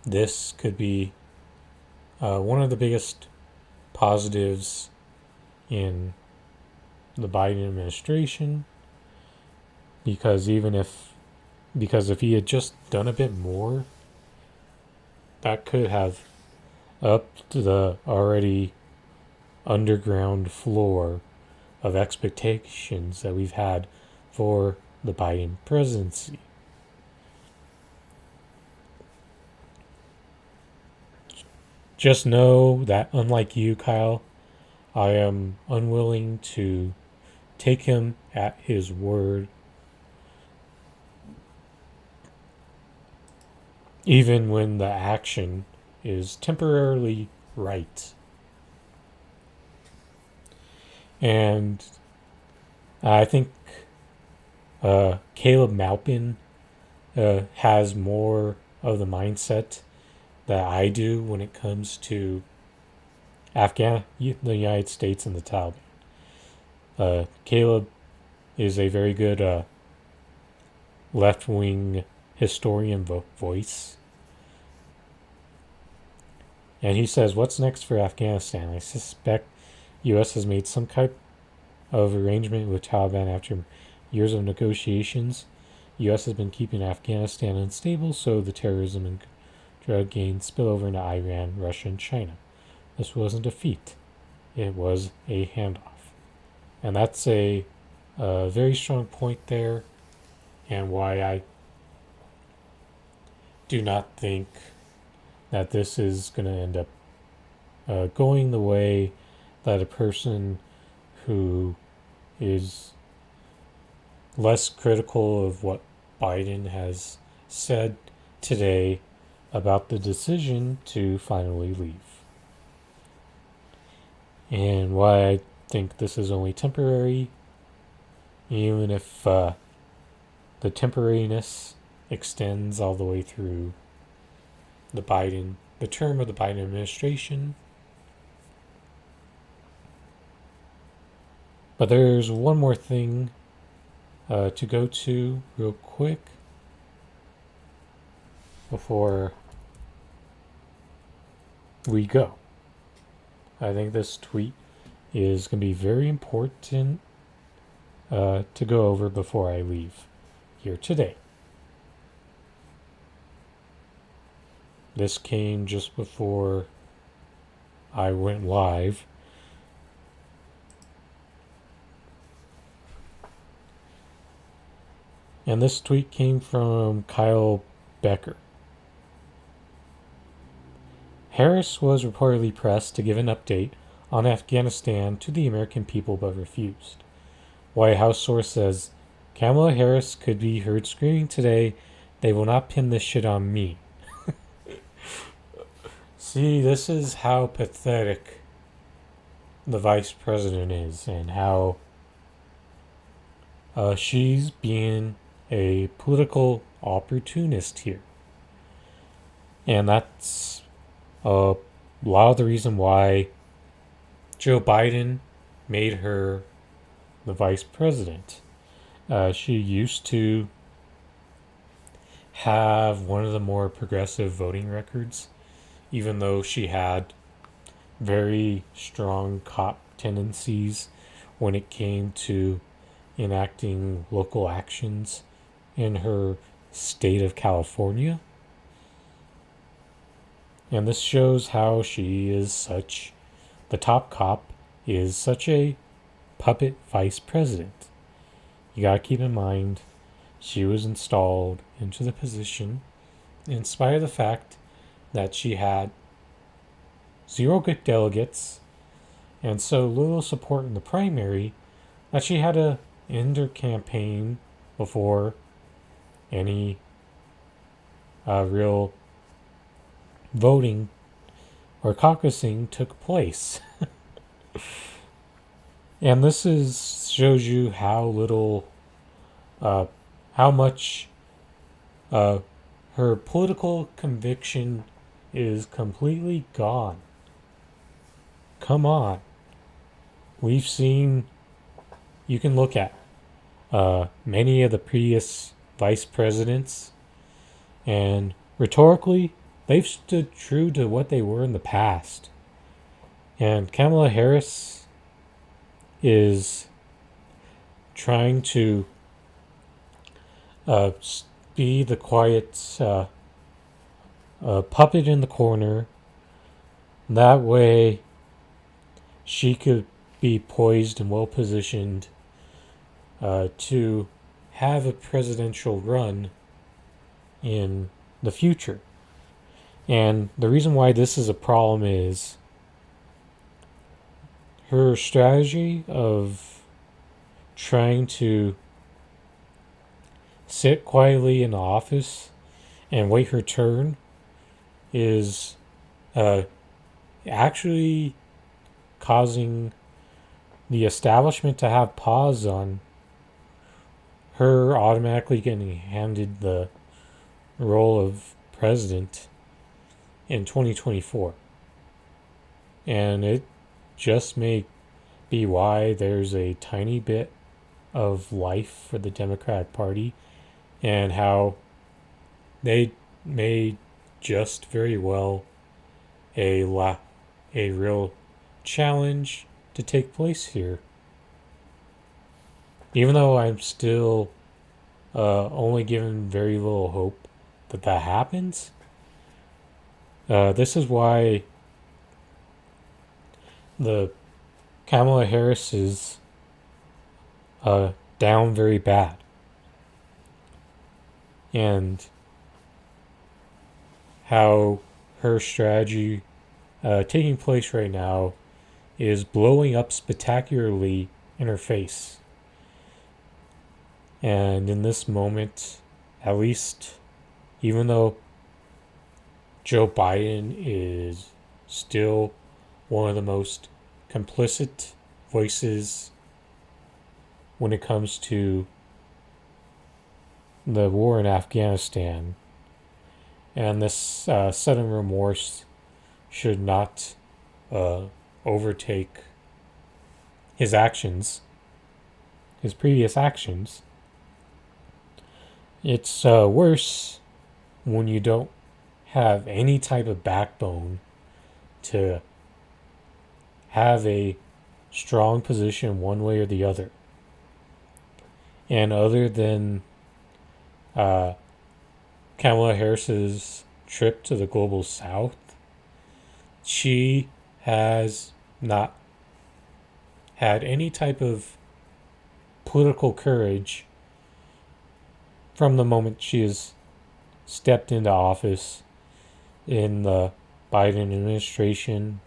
this could be one of the biggest positives in the Biden administration, because if he had just done a bit more, that could have upped the already underground floor of expectations that we've had for the Biden presidency. Just know that, unlike you, Kyle, I am unwilling to take him at his word, even when the action is temporarily right. And I think Caleb Maupin has more of the mindset that I do when it comes to the United States and the Taliban. Caleb is a very good left-wing historian voice. And he says, what's next for Afghanistan? I suspect U.S. has made some type of arrangement with Taliban after years of negotiations. U.S. has been keeping Afghanistan unstable, so the terrorism and drug gains spill over into Iran, Russia, and China. This wasn't a defeat. It was a handoff. And that's a very strong point there, and why I do not think that this is going to end up going the way that a person who is less critical of what Biden has said today about the decision to finally leave. And why I think this is only temporary, even if the temporariness extends all the way through the term of the Biden administration. But there's one more thing to go to real quick before we go. I think this tweet is going to be very important to go over before I leave here today. This came just before I went live. And this tweet came from Kyle Becker. Harris was reportedly pressed to give an update on Afghanistan to the American people but refused. White House source says Kamala Harris could be heard screaming today, "They will not pin this shit on me." See, this is how pathetic the vice president is, and how she's being a political opportunist here. And that's a lot of the reason why Joe Biden made her the vice president. She used to have one of the more progressive voting records, even though she had very strong cop tendencies when it came to enacting local actions in her state of California. And this shows how she is such, the top cop is such a puppet vice president. You gotta keep in mind, she was installed into the position in spite of the fact that she had 0 good delegates and so little support in the primary that she had to end her campaign before any real voting or caucusing took place. And this shows you how little, how much her political conviction is completely gone. Come on. We've seen, you can look at many of the previous vice presidents, and rhetorically, they've stood true to what they were in the past. And Kamala Harris is trying to be the quiet puppet in the corner. That way, she could be poised and well positioned to have a presidential run in the future. And the reason why this is a problem is her strategy of trying to sit quietly in the office and wait her turn is actually causing the establishment to have pause on her automatically getting handed the role of president in 2024. And it just may be why there's a tiny bit of life for the Democratic Party, and how they may just very well a real challenge to take place here. Even though I'm still only given very little hope that happens, this is why the Kamala Harris is down very bad. And how her strategy taking place right now is blowing up spectacularly in her face. And in this moment, at least, even though Joe Biden is still one of the most complicit voices when it comes to the war in Afghanistan, and this sudden remorse should not overtake his actions, his previous actions. It's worse when you don't have any type of backbone to have a strong position one way or the other. And other than Kamala Harris's trip to the global south, she has not had any type of political courage from the moment she has stepped into office in the Biden administration.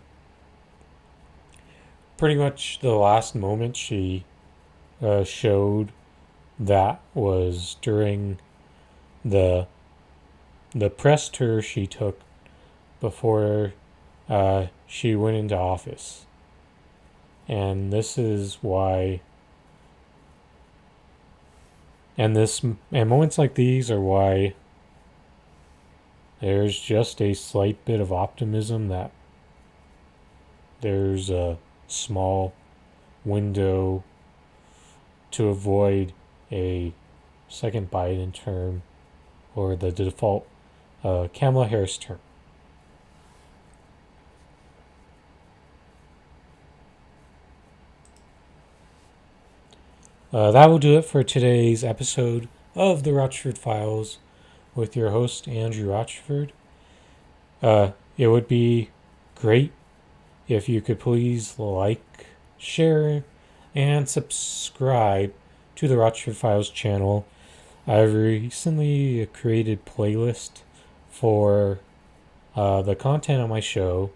Pretty much the last moment she showed that was during the press tour she took before she went into office. And this is why, and moments like these are why there's just a slight bit of optimism that there's a small window to avoid a second Biden term or the default Kamala Harris term. That will do it for today's episode of the Rochford Files with your host, Andrew Rochford. It would be great if you could please like, share, and subscribe to the Rochford Files channel. I've recently created a playlist for the content on my show.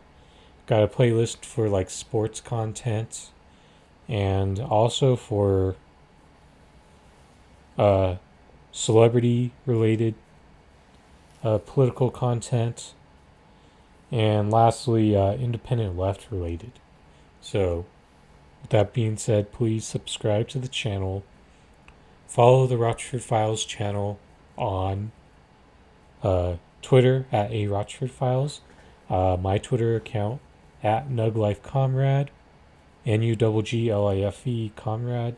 Got a playlist for like sports content and also for celebrity related political content, and lastly independent left related. So with that being said, please subscribe to the channel, follow the Rochford Files channel on Twitter at A Rochford Files, my Twitter account at NugLifeComrade, NUGGLIFE Comrade.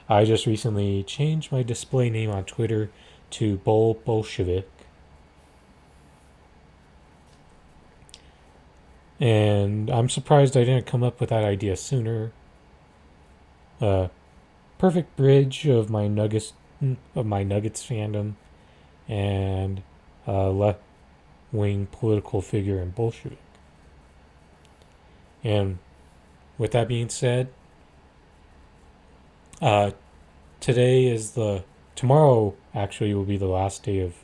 I just recently changed my display name on Twitter to Bolshevik. And I'm surprised I didn't come up with that idea sooner. Perfect bridge of my Nuggets fandom and left-wing political figure in Bolshevik. And with that being said, tomorrow actually will be the last day of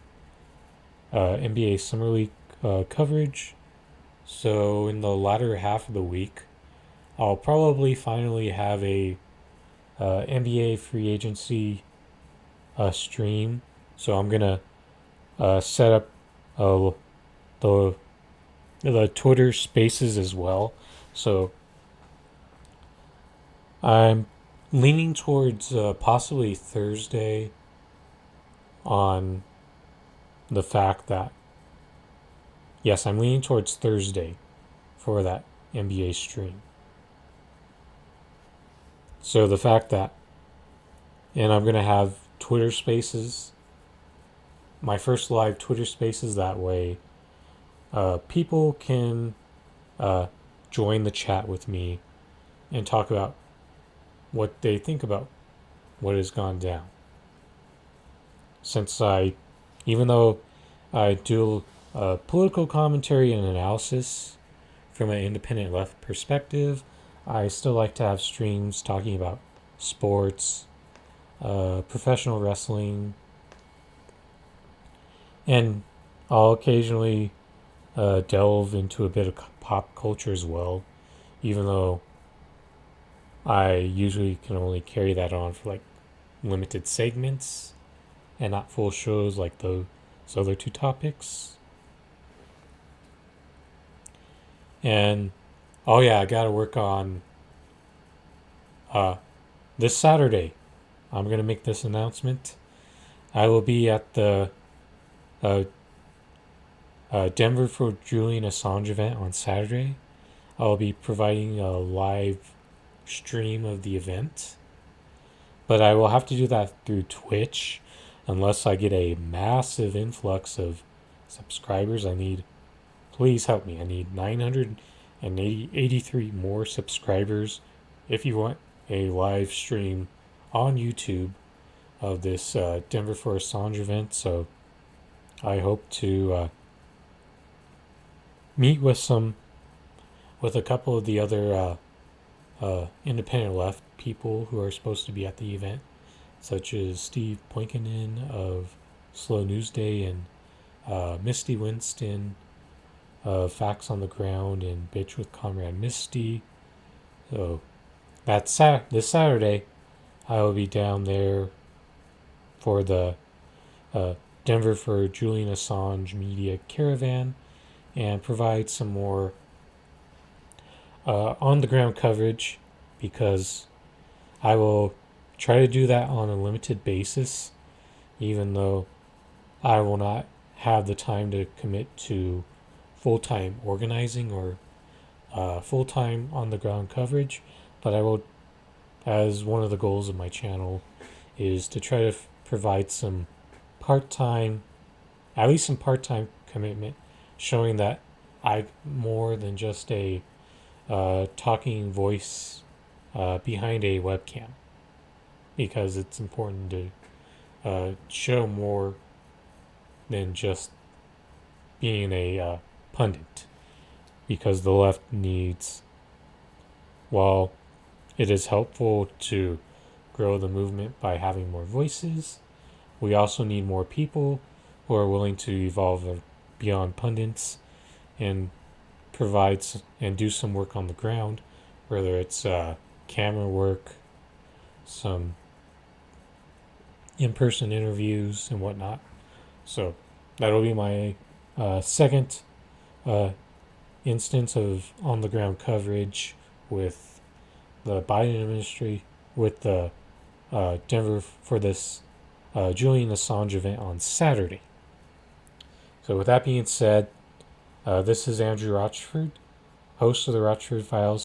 NBA Summer League coverage. So in the latter half of the week, I'll probably finally have a NBA free agency stream. So I'm gonna set up the Twitter Spaces as well. So I'm leaning towards possibly Thursday on the fact that, yes, I'm leaning towards Thursday for that NBA stream. So the fact that, and I'm going to have Twitter Spaces, my first live Twitter Spaces, that way people can join the chat with me and talk about what they think about what has gone down. Since even though I do political commentary and analysis from an independent left perspective, I still like to have streams talking about sports, professional wrestling, and I'll occasionally delve into a bit of pop culture as well, even though I usually can only carry that on for like limited segments and not full shows like those other two topics. And oh yeah, I gotta work on this Saturday. I'm gonna make this announcement. I will be at the Denver for Julian Assange event on Saturday. I'll be providing a live stream of the event, but I will have to do that through Twitch unless I get a massive influx of subscribers. Please help me. I need 983 more subscribers if you want a live stream on YouTube of this Denver for Assange event. So I hope to meet with a couple of the other independent left people who are supposed to be at the event, such as Steve Poinkinen of Slow News Day and Misty Winston of Facts on the Ground and Bitch with Comrade Misty. So that's this Saturday. I will be down there for the Denver for Julian Assange Media Caravan and provide some more on the ground coverage, because I will try to do that on a limited basis, even though I will not have the time to commit to full-time organizing or full-time on the ground coverage. But I will, as one of the goals of my channel, is to try to provide some part-time, at least some part-time commitment, showing that I'm more than just a talking voice behind a webcam, because it's important to show more than just being a pundit, because the left needs, while it is helpful to grow the movement by having more voices, we also need more people who are willing to evolve beyond pundits and provide and do some work on the ground, whether it's camera work, some in-person interviews and whatnot. So that'll be my second instance of on-the-ground coverage with the Biden administration, with the Denver for this Julian Assange event on Saturday. So with that being said, this is Andrew Rochford, host of the Rochford Files.